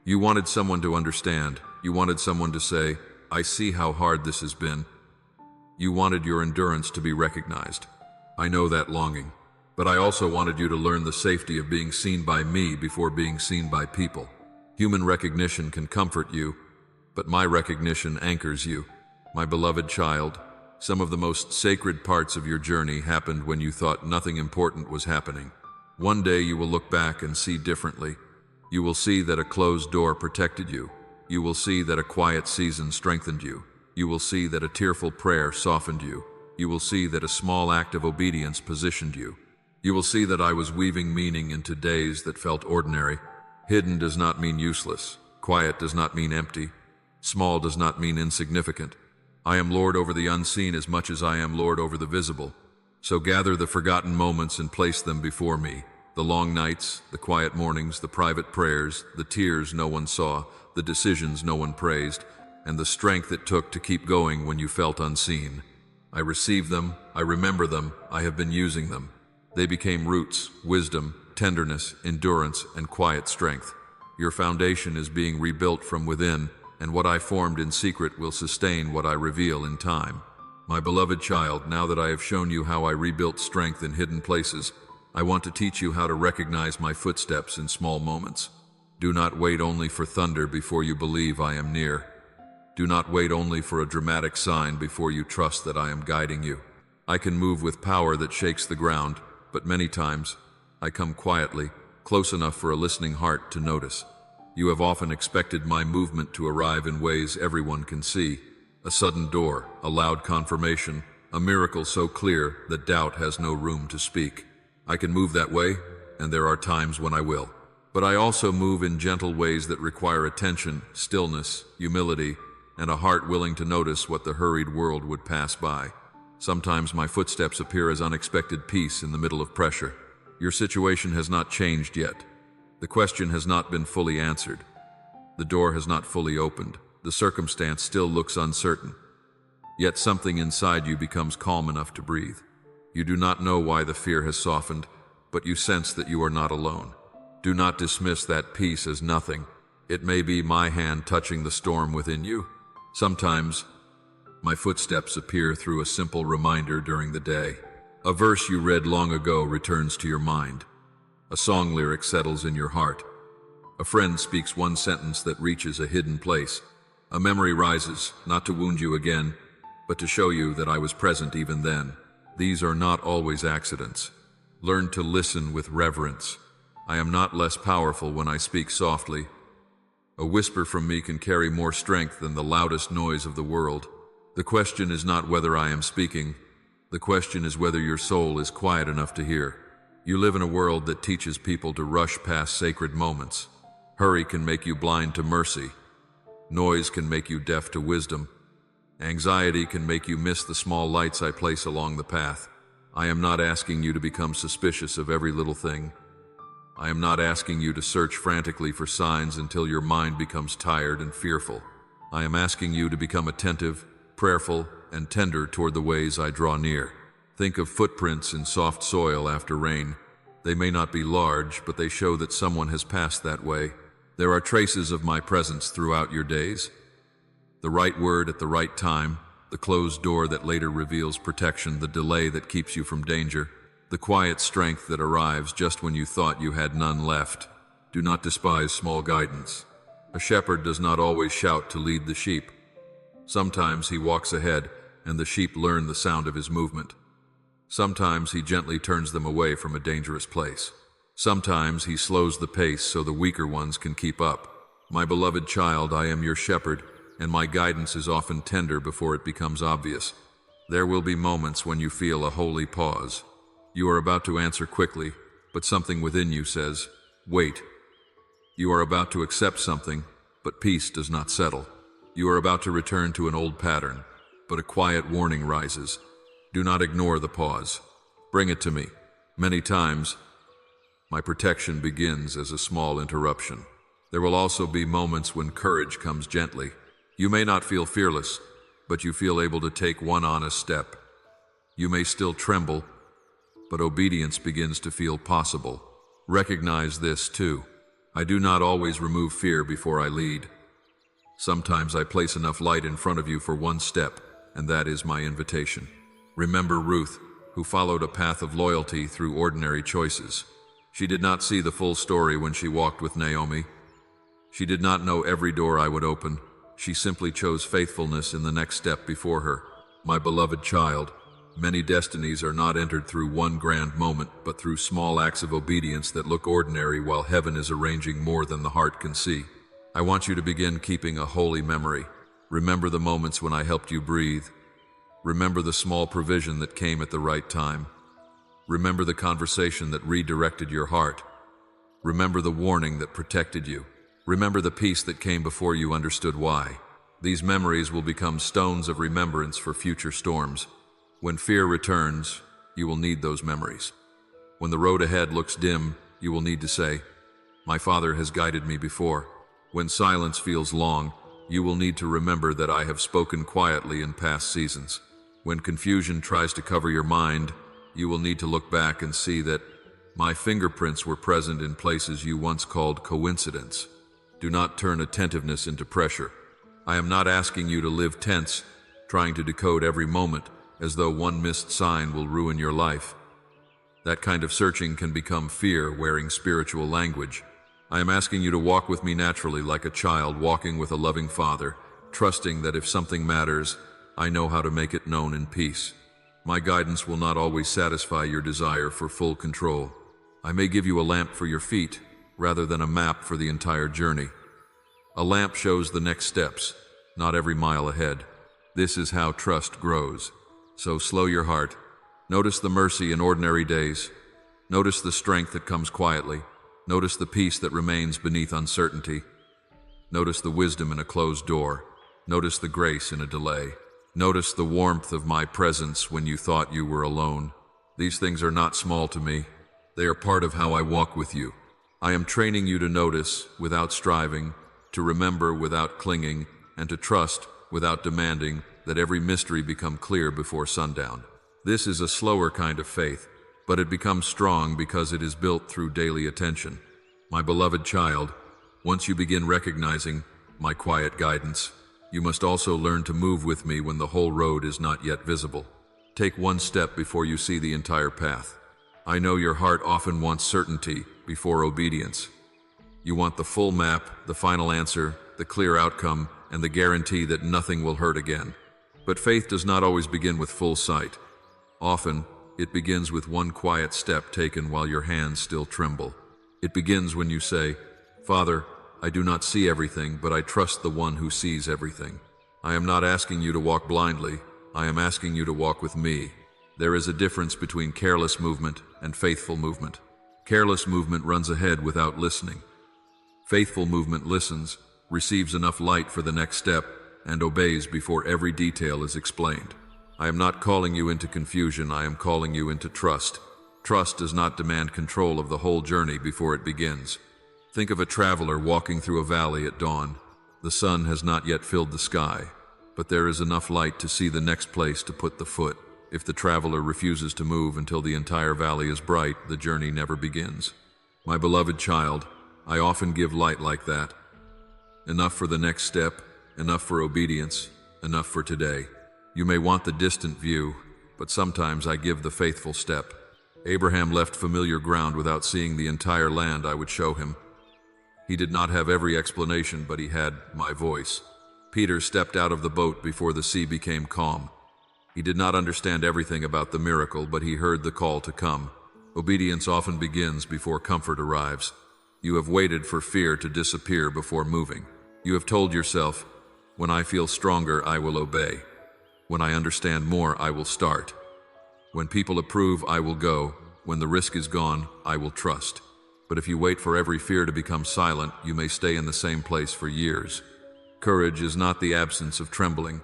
You wanted someone to understand. You wanted someone to say, "I see how hard this has been." You wanted your endurance to be recognized. I know that longing. But I also wanted you to learn the safety of being seen by me before being seen by people. Human recognition can comfort you, but my recognition anchors you. My beloved child, some of the most sacred parts of your journey happened when you thought nothing important was happening. One day you will look back and see differently. You will see that a closed door protected you. You will see that a quiet season strengthened you. You will see that a tearful prayer softened you. You will see that a small act of obedience positioned you. You will see that I was weaving meaning into days that felt ordinary. Hidden does not mean useless. Quiet does not mean empty. Small does not mean insignificant. I am Lord over the unseen as much as I am Lord over the visible. So gather the forgotten moments and place them before me. The long nights, the quiet mornings, the private prayers, the tears no one saw, the decisions no one praised, and the strength it took to keep going when you felt unseen. I receive them, I remember them, I have been using them. They became roots, wisdom, tenderness, endurance, and quiet strength. Your foundation is being rebuilt from within, and what I formed in secret will sustain what I reveal in time. My beloved child, now that I have shown you how I rebuilt strength in hidden places, I want to teach you how to recognize my footsteps in small moments. Do not wait only for thunder before you believe I am near. Do not wait only for a dramatic sign before you trust that I am guiding you. I can move with power that shakes the ground, but many times I come quietly, close enough for a listening heart to notice. You have often expected my movement to arrive in ways everyone can see. A sudden door, a loud confirmation, a miracle so clear that doubt has no room to speak. I can move that way, and there are times when I will. But I also move in gentle ways that require attention, stillness, humility, and a heart willing to notice what the hurried world would pass by. Sometimes my footsteps appear as unexpected peace in the middle of pressure. Your situation has not changed yet. The question has not been fully answered. The door has not fully opened. The circumstance still looks uncertain. Yet something inside you becomes calm enough to breathe. You do not know why the fear has softened, but you sense that you are not alone. Do not dismiss that peace as nothing. It may be my hand touching the storm within you. Sometimes, my footsteps appear through a simple reminder during the day. A verse you read long ago returns to your mind. A song lyric settles in your heart. A friend speaks one sentence that reaches a hidden place. A memory rises, not to wound you again, but to show you that I was present even then. These are not always accidents. Learn to listen with reverence. I am not less powerful when I speak softly. A whisper from me can carry more strength than the loudest noise of the world. The question is not whether I am speaking. The question is whether your soul is quiet enough to hear. You live in a world that teaches people to rush past sacred moments. Hurry can make you blind to mercy. Noise can make you deaf to wisdom. Anxiety can make you miss the small lights I place along the path. I am not asking you to become suspicious of every little thing. I am not asking you to search frantically for signs until your mind becomes tired and fearful. I am asking you to become attentive, prayerful, and tender toward the ways I draw near. Think of footprints in soft soil after rain. They may not be large, but they show that someone has passed that way. There are traces of my presence throughout your days. The right word at the right time, the closed door that later reveals protection, the delay that keeps you from danger, the quiet strength that arrives just when you thought you had none left. Do not despise small guidance. A shepherd does not always shout to lead the sheep. Sometimes he walks ahead, and the sheep learn the sound of his movement. Sometimes he gently turns them away from a dangerous place. Sometimes he slows the pace so the weaker ones can keep up. My beloved child, I am your shepherd, and my guidance is often tender before it becomes obvious. There will be moments when you feel a holy pause. You are about to answer quickly, but something within you says, wait. You are about to accept something, but peace does not settle. You are about to return to an old pattern, but a quiet warning rises. Do not ignore the pause. Bring it to me. Many times, my protection begins as a small interruption. There will also be moments when courage comes gently. You may not feel fearless, but you feel able to take one honest step. You may still tremble, but obedience begins to feel possible. Recognize this too. I do not always remove fear before I lead. Sometimes I place enough light in front of you for one step, and that is my invitation. Remember Ruth, who followed a path of loyalty through ordinary choices. She did not see the full story when she walked with Naomi. She did not know every door I would open. She simply chose faithfulness in the next step before her. My beloved child, many destinies are not entered through one grand moment, but through small acts of obedience that look ordinary while heaven is arranging more than the heart can see. I want you to begin keeping a holy memory. Remember the moments when I helped you breathe. Remember the small provision that came at the right time. Remember the conversation that redirected your heart. Remember the warning that protected you. Remember the peace that came before you understood why. These memories will become stones of remembrance for future storms. When fear returns, you will need those memories. When the road ahead looks dim, you will need to say, "My Father has guided me before." When silence feels long, you will need to remember that I have spoken quietly in past seasons. When confusion tries to cover your mind, you will need to look back and see that my fingerprints were present in places you once called coincidence. Do not turn attentiveness into pressure. I am not asking you to live tense, trying to decode every moment, as though one missed sign will ruin your life. That kind of searching can become fear wearing spiritual language. I am asking you to walk with me naturally like a child walking with a loving father, trusting that if something matters, I know how to make it known in peace. My guidance will not always satisfy your desire for full control. I may give you a lamp for your feet, rather than a map for the entire journey. A lamp shows the next steps, not every mile ahead. This is how trust grows. So slow your heart. Notice the mercy in ordinary days. Notice the strength that comes quietly. Notice the peace that remains beneath uncertainty. Notice the wisdom in a closed door. Notice the grace in a delay. Notice the warmth of my presence when you thought you were alone. These things are not small to me. They are part of how I walk with you. I am training you to notice without striving, to remember without clinging, and to trust without demanding that every mystery become clear before sundown. This is a slower kind of faith, but it becomes strong because it is built through daily attention. My beloved child, once you begin recognizing my quiet guidance, you must also learn to move with me when the whole road is not yet visible. Take one step before you see the entire path. I know your heart often wants certainty before obedience. You want the full map, the final answer, the clear outcome, and the guarantee that nothing will hurt again. But faith does not always begin with full sight. Often, it begins with one quiet step taken while your hands still tremble. It begins when you say, "Father, I do not see everything, but I trust the one who sees everything." I am not asking you to walk blindly. I am asking you to walk with me. There is a difference between careless movement and faithful movement. Careless movement runs ahead without listening. Faithful movement listens, receives enough light for the next step, and obeys before every detail is explained. I am not calling you into confusion, I am calling you into trust. Trust does not demand control of the whole journey before it begins. Think of a traveler walking through a valley at dawn. The sun has not yet filled the sky, but there is enough light to see the next place to put the foot. If the traveler refuses to move until the entire valley is bright, the journey never begins. My beloved child, I often give light like that. Enough for the next step, enough for obedience, enough for today. You may want the distant view, but sometimes I give the faithful step. Abraham left familiar ground without seeing the entire land I would show him. He did not have every explanation, but he had my voice. Peter stepped out of the boat before the sea became calm. He did not understand everything about the miracle, but he heard the call to come. Obedience often begins before comfort arrives. You have waited for fear to disappear before moving. You have told yourself, when I feel stronger, I will obey. When I understand more, I will start. When people approve, I will go. When the risk is gone, I will trust. But if you wait for every fear to become silent, you may stay in the same place for years. Courage is not the absence of trembling.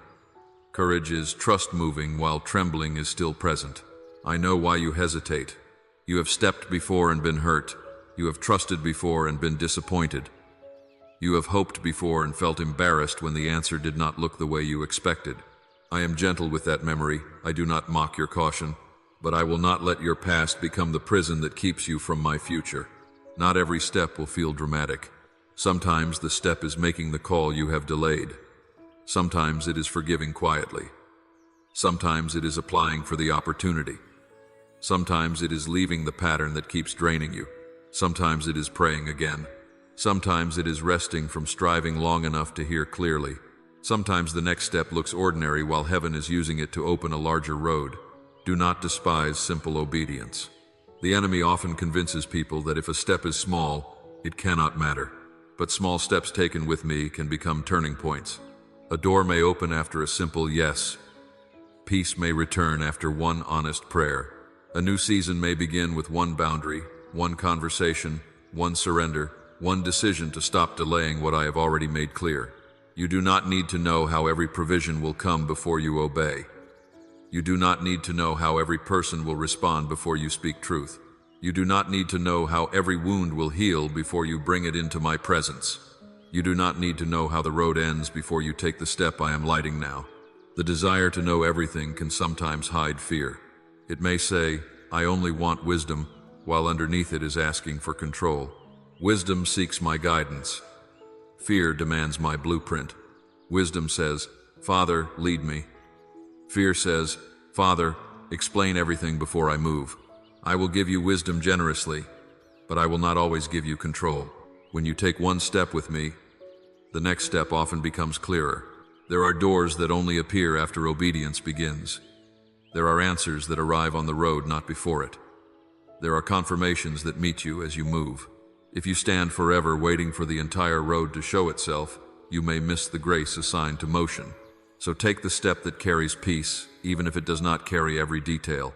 Courage is trust moving while trembling is still present. I know why you hesitate. You have stepped before and been hurt. You have trusted before and been disappointed. You have hoped before and felt embarrassed when the answer did not look the way you expected. I am gentle with that memory. I do not mock your caution, but I will not let your past become the prison that keeps you from my future. Not every step will feel dramatic. Sometimes the step is making the call you have delayed. Sometimes it is forgiving quietly. Sometimes it is applying for the opportunity. Sometimes it is leaving the pattern that keeps draining you. Sometimes it is praying again. Sometimes it is resting from striving long enough to hear clearly. Sometimes the next step looks ordinary while heaven is using it to open a larger road. Do not despise simple obedience. The enemy often convinces people that if a step is small, it cannot matter. But small steps taken with me can become turning points. A door may open after a simple yes. Peace may return after one honest prayer. A new season may begin with one boundary, one conversation, one surrender, one decision to stop delaying what I have already made clear. You do not need to know how every provision will come before you obey. You do not need to know how every person will respond before you speak truth. You do not need to know how every wound will heal before you bring it into my presence. You do not need to know how the road ends before you take the step I am lighting now. The desire to know everything can sometimes hide fear. It may say, I only want wisdom, while underneath it is asking for control. Wisdom seeks my guidance. Fear demands my blueprint. Wisdom says, Father, lead me. Fear says, Father, explain everything before I move. I will give you wisdom generously, but I will not always give you control. When you take one step with me, the next step often becomes clearer. There are doors that only appear after obedience begins. There are answers that arrive on the road, not before it. There are confirmations that meet you as you move. If you stand forever waiting for the entire road to show itself, you may miss the grace assigned to motion. So take the step that carries peace, even if it does not carry every detail.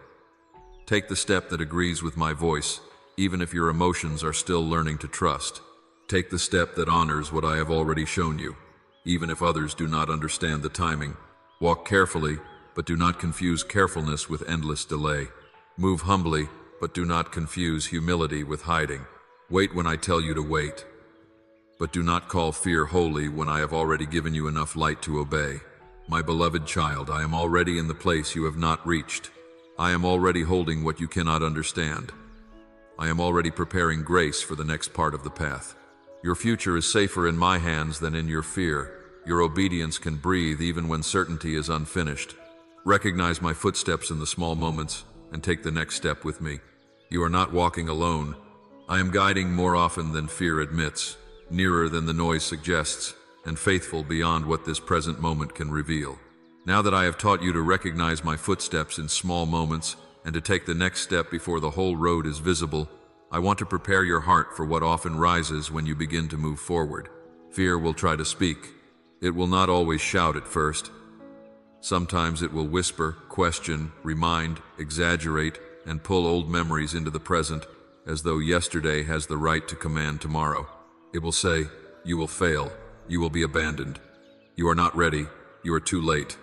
Take the step that agrees with my voice, even if your emotions are still learning to trust. Take the step that honors what I have already shown you, even if others do not understand the timing. Walk carefully, but do not confuse carefulness with endless delay. Move humbly, but do not confuse humility with hiding. Wait when I tell you to wait, but do not call fear holy when I have already given you enough light to obey. My beloved child, I am already in the place you have not reached. I am already holding what you cannot understand. I am already preparing grace for the next part of the path. Your future is safer in my hands than in your fear. Your obedience can breathe even when certainty is unfinished. Recognize my footsteps in the small moments and take the next step with me. You are not walking alone. I am guiding more often than fear admits, nearer than the noise suggests, and faithful beyond what this present moment can reveal. Now that I have taught you to recognize my footsteps in small moments and to take the next step before the whole road is visible, I want to prepare your heart for what often rises when you begin to move forward. Fear will try to speak. It will not always shout at first. Sometimes it will whisper, question, remind, exaggerate, and pull old memories into the present, as though yesterday has the right to command tomorrow. It will say, you will fail, you will be abandoned. You are not ready, you are too late.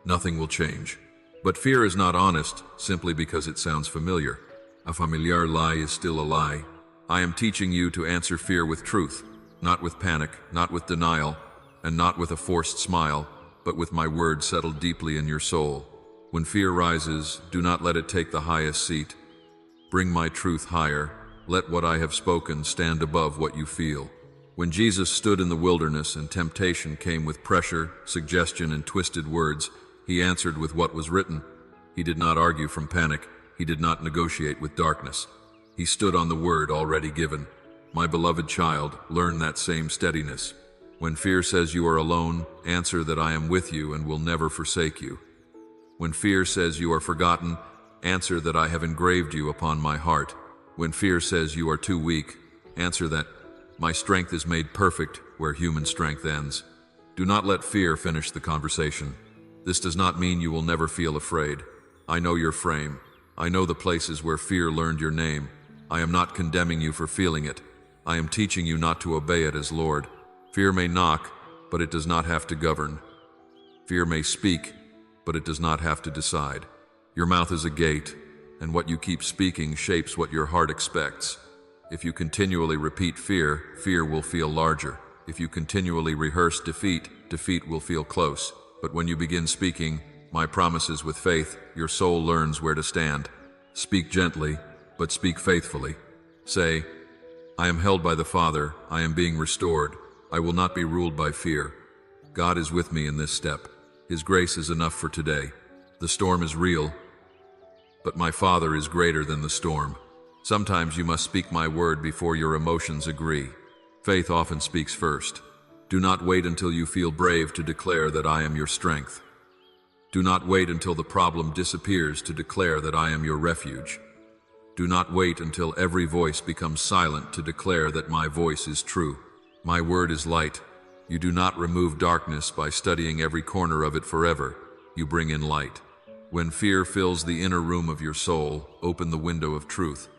Nothing will change. But fear is not honest simply because it sounds familiar. A familiar lie is still a lie. I am teaching you to answer fear with truth, not with panic, not with denial, and not with a forced smile, but with my word settled deeply in your soul. When fear rises, do not let it take the highest seat. Bring my truth higher. Let what I have spoken stand above what you feel. When Jesus stood in the wilderness and temptation came with pressure, suggestion, and twisted words, he answered with what was written. He did not argue from panic. He did not negotiate with darkness. He stood on the word already given. My beloved child, learn that same steadiness. When fear says you are alone, answer that I am with you and will never forsake you. When fear says you are forgotten, answer that I have engraved you upon my heart. When fear says you are too weak, answer that my strength is made perfect where human strength ends. Do not let fear finish the conversation. This does not mean you will never feel afraid. I know your frame. I know the places where fear learned your name. I am not condemning you for feeling it. I am teaching you not to obey it as Lord. Fear may knock, but it does not have to govern. Fear may speak, but it does not have to decide. Your mouth is a gate, and what you keep speaking shapes what your heart expects. If you continually repeat fear, fear will feel larger. If you continually rehearse defeat, defeat will feel close. But when you begin speaking my promises with faith, your soul learns where to stand. Speak gently, but speak faithfully. Say, I am held by the Father, I am being restored. I will not be ruled by fear. God is with me in this step. His grace is enough for today. The storm is real, but my Father is greater than the storm. Sometimes you must speak my word before your emotions agree. Faith often speaks first. Do not wait until you feel brave to declare that I am your strength. Do not wait until the problem disappears to declare that I am your refuge. Do not wait until every voice becomes silent to declare that my voice is true. My word is light. You do not remove darkness by studying every corner of it forever. You bring in light. When fear fills the inner room of your soul, open the window of truth.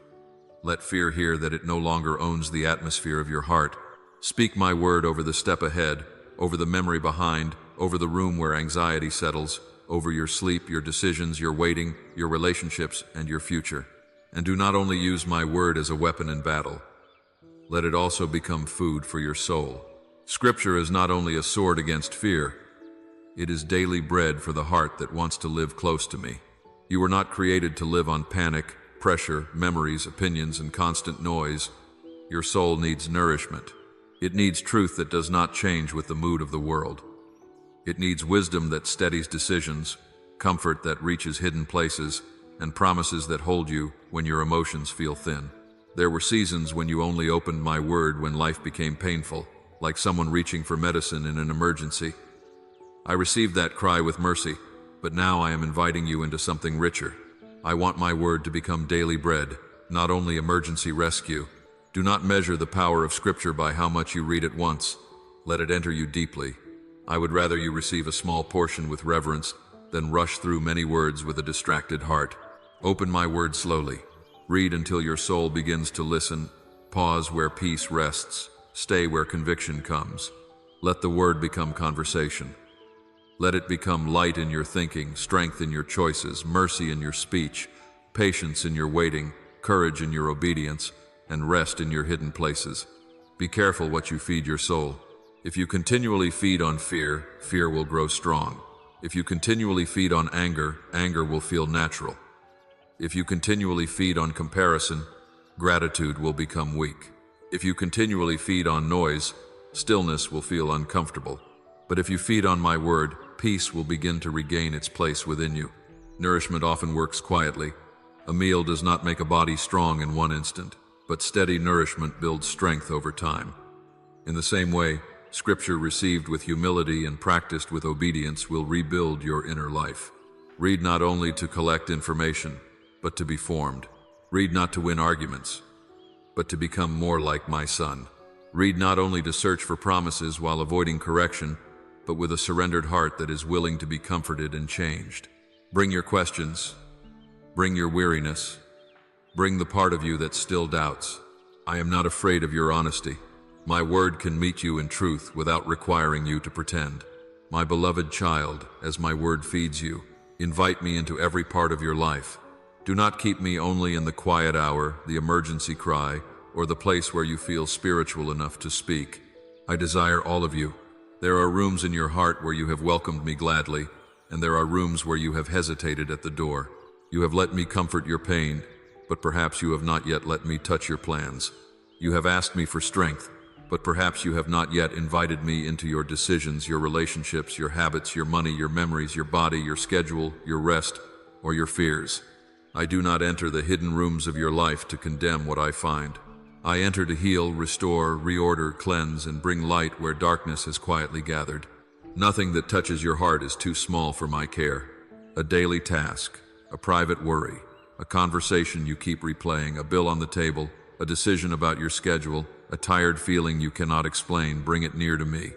Let fear hear that it no longer owns the atmosphere of your heart. Speak my word over the step ahead, over the memory behind, over the room where anxiety settles, over your sleep, your decisions, your waiting, your relationships, and your future. And do not only use my word as a weapon in battle. Let it also become food for your soul. Scripture is not only a sword against fear, it is daily bread for the heart that wants to live close to me. You were not created to live on panic, pressure, memories, opinions, and constant noise. Your soul needs nourishment. It needs truth that does not change with the mood of the world. It needs wisdom that steadies decisions, comfort that reaches hidden places, and promises that hold you when your emotions feel thin. There were seasons when you only opened my word when life became painful, like someone reaching for medicine in an emergency. I received that cry with mercy, but now I am inviting you into something richer. I want my word to become daily bread, not only emergency rescue. Do not measure the power of Scripture by how much you read at once. Let it enter you deeply. I would rather you receive a small portion with reverence than rush through many words with a distracted heart. Open my word slowly. Read until your soul begins to listen. Pause where peace rests. Stay where conviction comes. Let the word become conversation. Let it become light in your thinking, strength in your choices, mercy in your speech, patience in your waiting, courage in your obedience, and rest in your hidden places. Be careful what you feed your soul. If you continually feed on fear, fear will grow strong. If you continually feed on anger, anger will feel natural. If you continually feed on comparison, gratitude will become weak. If you continually feed on noise, stillness will feel uncomfortable. But if you feed on my word, peace will begin to regain its place within you. Nourishment often works quietly. A meal does not make a body strong in one instant, but steady nourishment builds strength over time. In the same way, Scripture received with humility and practiced with obedience will rebuild your inner life. Read not only to collect information, but to be formed. Read not to win arguments, but to become more like my Son. Read not only to search for promises while avoiding correction, but with a surrendered heart that is willing to be comforted and changed. Bring your questions. Bring your weariness. Bring the part of you that still doubts. I am not afraid of your honesty. My word can meet you in truth without requiring you to pretend. My beloved child, as my word feeds you, invite me into every part of your life. Do not keep me only in the quiet hour, the emergency cry, or the place where you feel spiritual enough to speak. I desire all of you. There are rooms in your heart where you have welcomed me gladly, and there are rooms where you have hesitated at the door. You have let me comfort your pain, but perhaps you have not yet let me touch your plans. You have asked me for strength, but perhaps you have not yet invited me into your decisions, your relationships, your habits, your money, your memories, your body, your schedule, your rest, or your fears. I do not enter the hidden rooms of your life to condemn what I find. I enter to heal, restore, reorder, cleanse, and bring light where darkness has quietly gathered. Nothing that touches your heart is too small for my care. A daily task, a private worry, a conversation you keep replaying, a bill on the table, a decision about your schedule, a tired feeling you cannot explain, bring it near to me.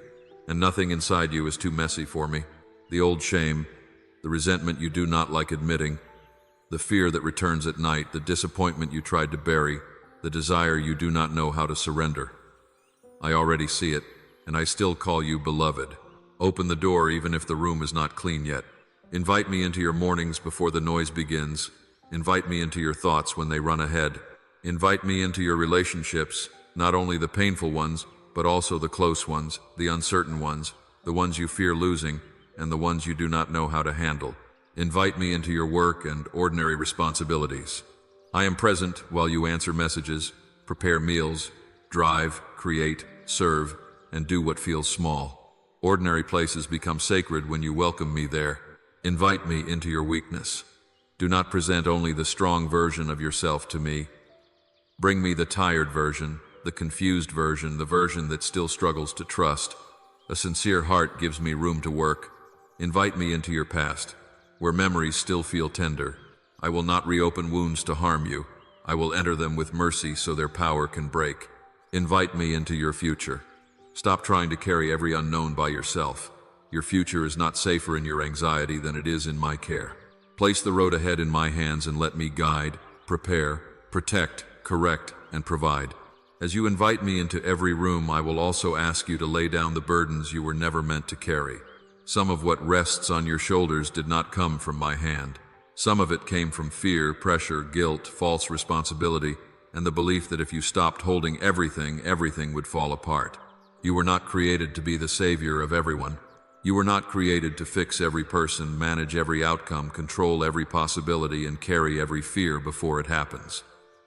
And nothing inside you is too messy for me. The old shame, the resentment you do not like admitting, the fear that returns at night, the disappointment you tried to bury, the desire you do not know how to surrender. I already see it, and I still call you beloved. Open the door even if the room is not clean yet. Invite me into your mornings before the noise begins. Invite me into your thoughts when they run ahead. Invite me into your relationships, not only the painful ones, but also the close ones, the uncertain ones, the ones you fear losing, and the ones you do not know how to handle. Invite me into your work and ordinary responsibilities. I am present while you answer messages, prepare meals, drive, create, serve, and do what feels small. Ordinary places become sacred when you welcome me there. Invite me into your weakness. Do not present only the strong version of yourself to me. Bring me the tired version, the confused version, the version that still struggles to trust. A sincere heart gives me room to work. Invite me into your past, where memories still feel tender. I will not reopen wounds to harm you. I will enter them with mercy so their power can break. Invite me into your future. Stop trying to carry every unknown by yourself. Your future is not safer in your anxiety than it is in my care. Place the road ahead in my hands and let me guide, prepare, protect, correct, and provide. As you invite me into every room, I will also ask you to lay down the burdens you were never meant to carry. Some of what rests on your shoulders did not come from my hand. Some of it came from fear, pressure, guilt, false responsibility, and the belief that if you stopped holding everything, everything would fall apart. You were not created to be the savior of everyone. You were not created to fix every person, manage every outcome, control every possibility, and carry every fear before it happens.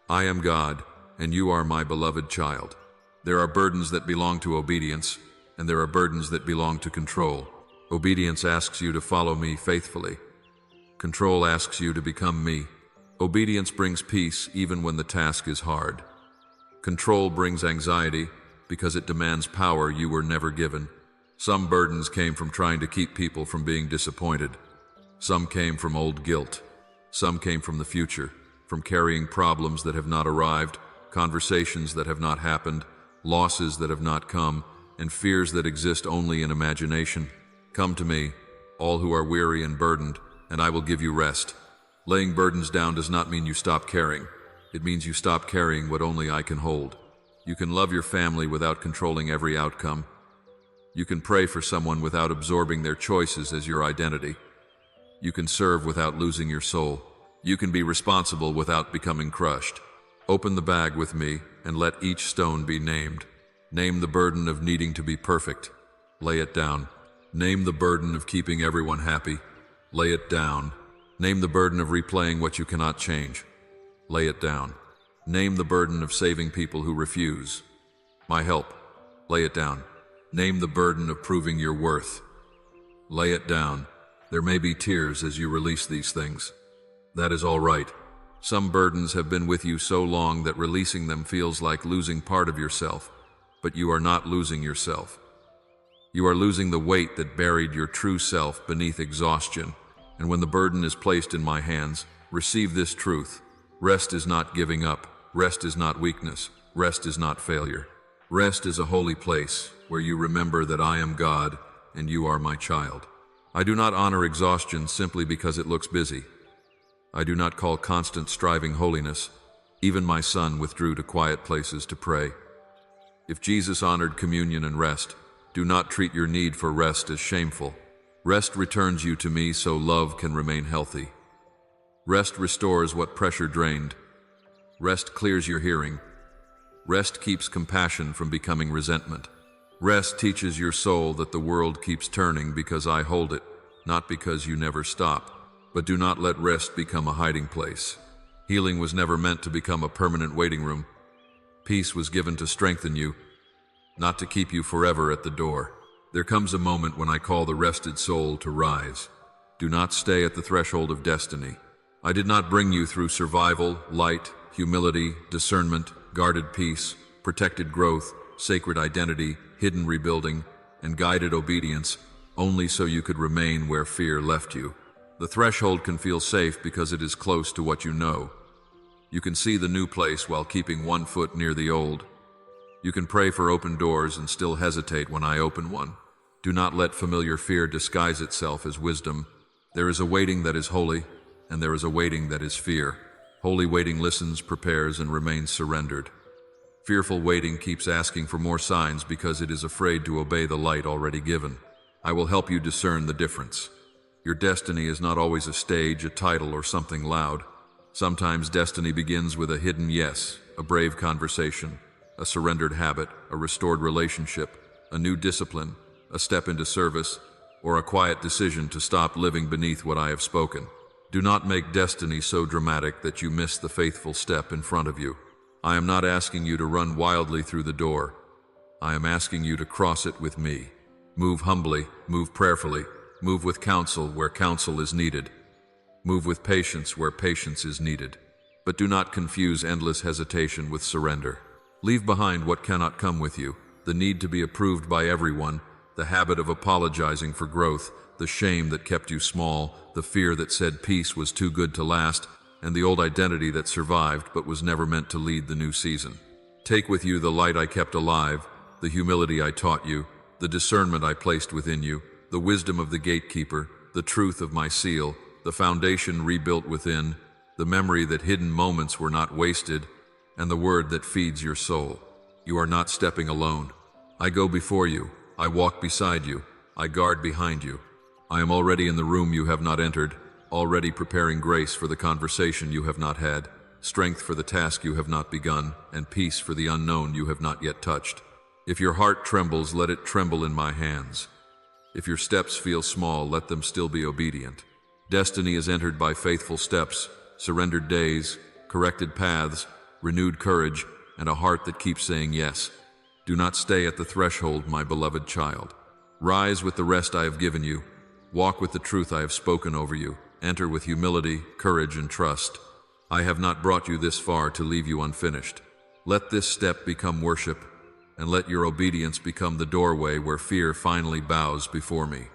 I am God, and you are my beloved child. There are burdens that belong to obedience, and there are burdens that belong to control. Obedience asks you to follow me faithfully. Control asks you to become me. Obedience brings peace even when the task is hard. Control brings anxiety because it demands power you were never given. Some burdens came from trying to keep people from being disappointed. Some came from old guilt. Some came from the future, from carrying problems that have not arrived, conversations that have not happened, losses that have not come, and fears that exist only in imagination. Come to me, all who are weary and burdened, and I will give you rest. Laying burdens down does not mean you stop caring. It means you stop carrying what only I can hold. You can love your family without controlling every outcome. You can pray for someone without absorbing their choices as your identity. You can serve without losing your soul. You can be responsible without becoming crushed. Open the bag with me and let each stone be named. Name the burden of needing to be perfect. Lay it down. Name the burden of keeping everyone happy. Lay it down. Name the burden of replaying what you cannot change. Lay it down. Name the burden of saving people who refuse. My help. Lay it down. Name the burden of proving your worth. Lay it down. There may be tears as you release these things. That is all right. Some burdens have been with you so long that releasing them feels like losing part of yourself, but you are not losing yourself. You are losing the weight that buried your true self beneath exhaustion, and when the burden is placed in my hands, receive this truth. Rest is not giving up. Rest is not weakness. Rest is not failure. Rest is a holy place where you remember that I am God and you are my child. I do not honor exhaustion simply because it looks busy. I do not call constant striving holiness. Even my son withdrew to quiet places to pray. If Jesus honored communion and rest, do not treat your need for rest as shameful. Rest returns you to me so love can remain healthy. Rest restores what pressure drained. Rest clears your hearing. Rest keeps compassion from becoming resentment. Rest teaches your soul that the world keeps turning because I hold it, not because you never stop. But do not let rest become a hiding place. Healing was never meant to become a permanent waiting room. Peace was given to strengthen you, not to keep you forever at the door. There comes a moment when I call the rested soul to rise. Do not stay at the threshold of destiny. I did not bring you through survival, light, humility, discernment, guarded peace, protected growth, sacred identity, hidden rebuilding, and guided obedience, only so you could remain where fear left you. The threshold can feel safe because it is close to what you know. You can see the new place while keeping one foot near the old. You can pray for open doors and still hesitate when I open one. Do not let familiar fear disguise itself as wisdom. There is a waiting that is holy, and there is a waiting that is fear. Holy waiting listens, prepares, and remains surrendered. Fearful waiting keeps asking for more signs because it is afraid to obey the light already given. I will help you discern the difference. Your destiny is not always a stage, a title, or something loud. Sometimes destiny begins with a hidden yes, a brave conversation, a surrendered habit, a restored relationship, a new discipline, a step into service, or a quiet decision to stop living beneath what I have spoken. Do not make destiny so dramatic that you miss the faithful step in front of you. I am not asking you to run wildly through the door. I am asking you to cross it with me. Move humbly, move prayerfully, move with counsel where counsel is needed. Move with patience where patience is needed. But do not confuse endless hesitation with surrender. Leave behind what cannot come with you, the need to be approved by everyone, the habit of apologizing for growth, the shame that kept you small, the fear that said peace was too good to last, and the old identity that survived but was never meant to lead the new season. Take with you the light I kept alive, the humility I taught you, the discernment I placed within you, the wisdom of the gatekeeper, the truth of my seal, the foundation rebuilt within, the memory that hidden moments were not wasted, and the word that feeds your soul. You are not stepping alone. I go before you. I walk beside you. I guard behind you. I am already in the room you have not entered, already preparing grace for the conversation you have not had, strength for the task you have not begun, and peace for the unknown you have not yet touched. If your heart trembles, let it tremble in my hands. If your steps feel small, let them still be obedient. Destiny is entered by faithful steps, surrendered days, corrected paths, renewed courage, and a heart that keeps saying yes. Do not stay at the threshold, my beloved child. Rise with the rest I have given you. Walk with the truth I have spoken over you. Enter with humility, courage, and trust. I have not brought you this far to leave you unfinished. Let this step become worship, and let your obedience become the doorway where fear finally bows before me.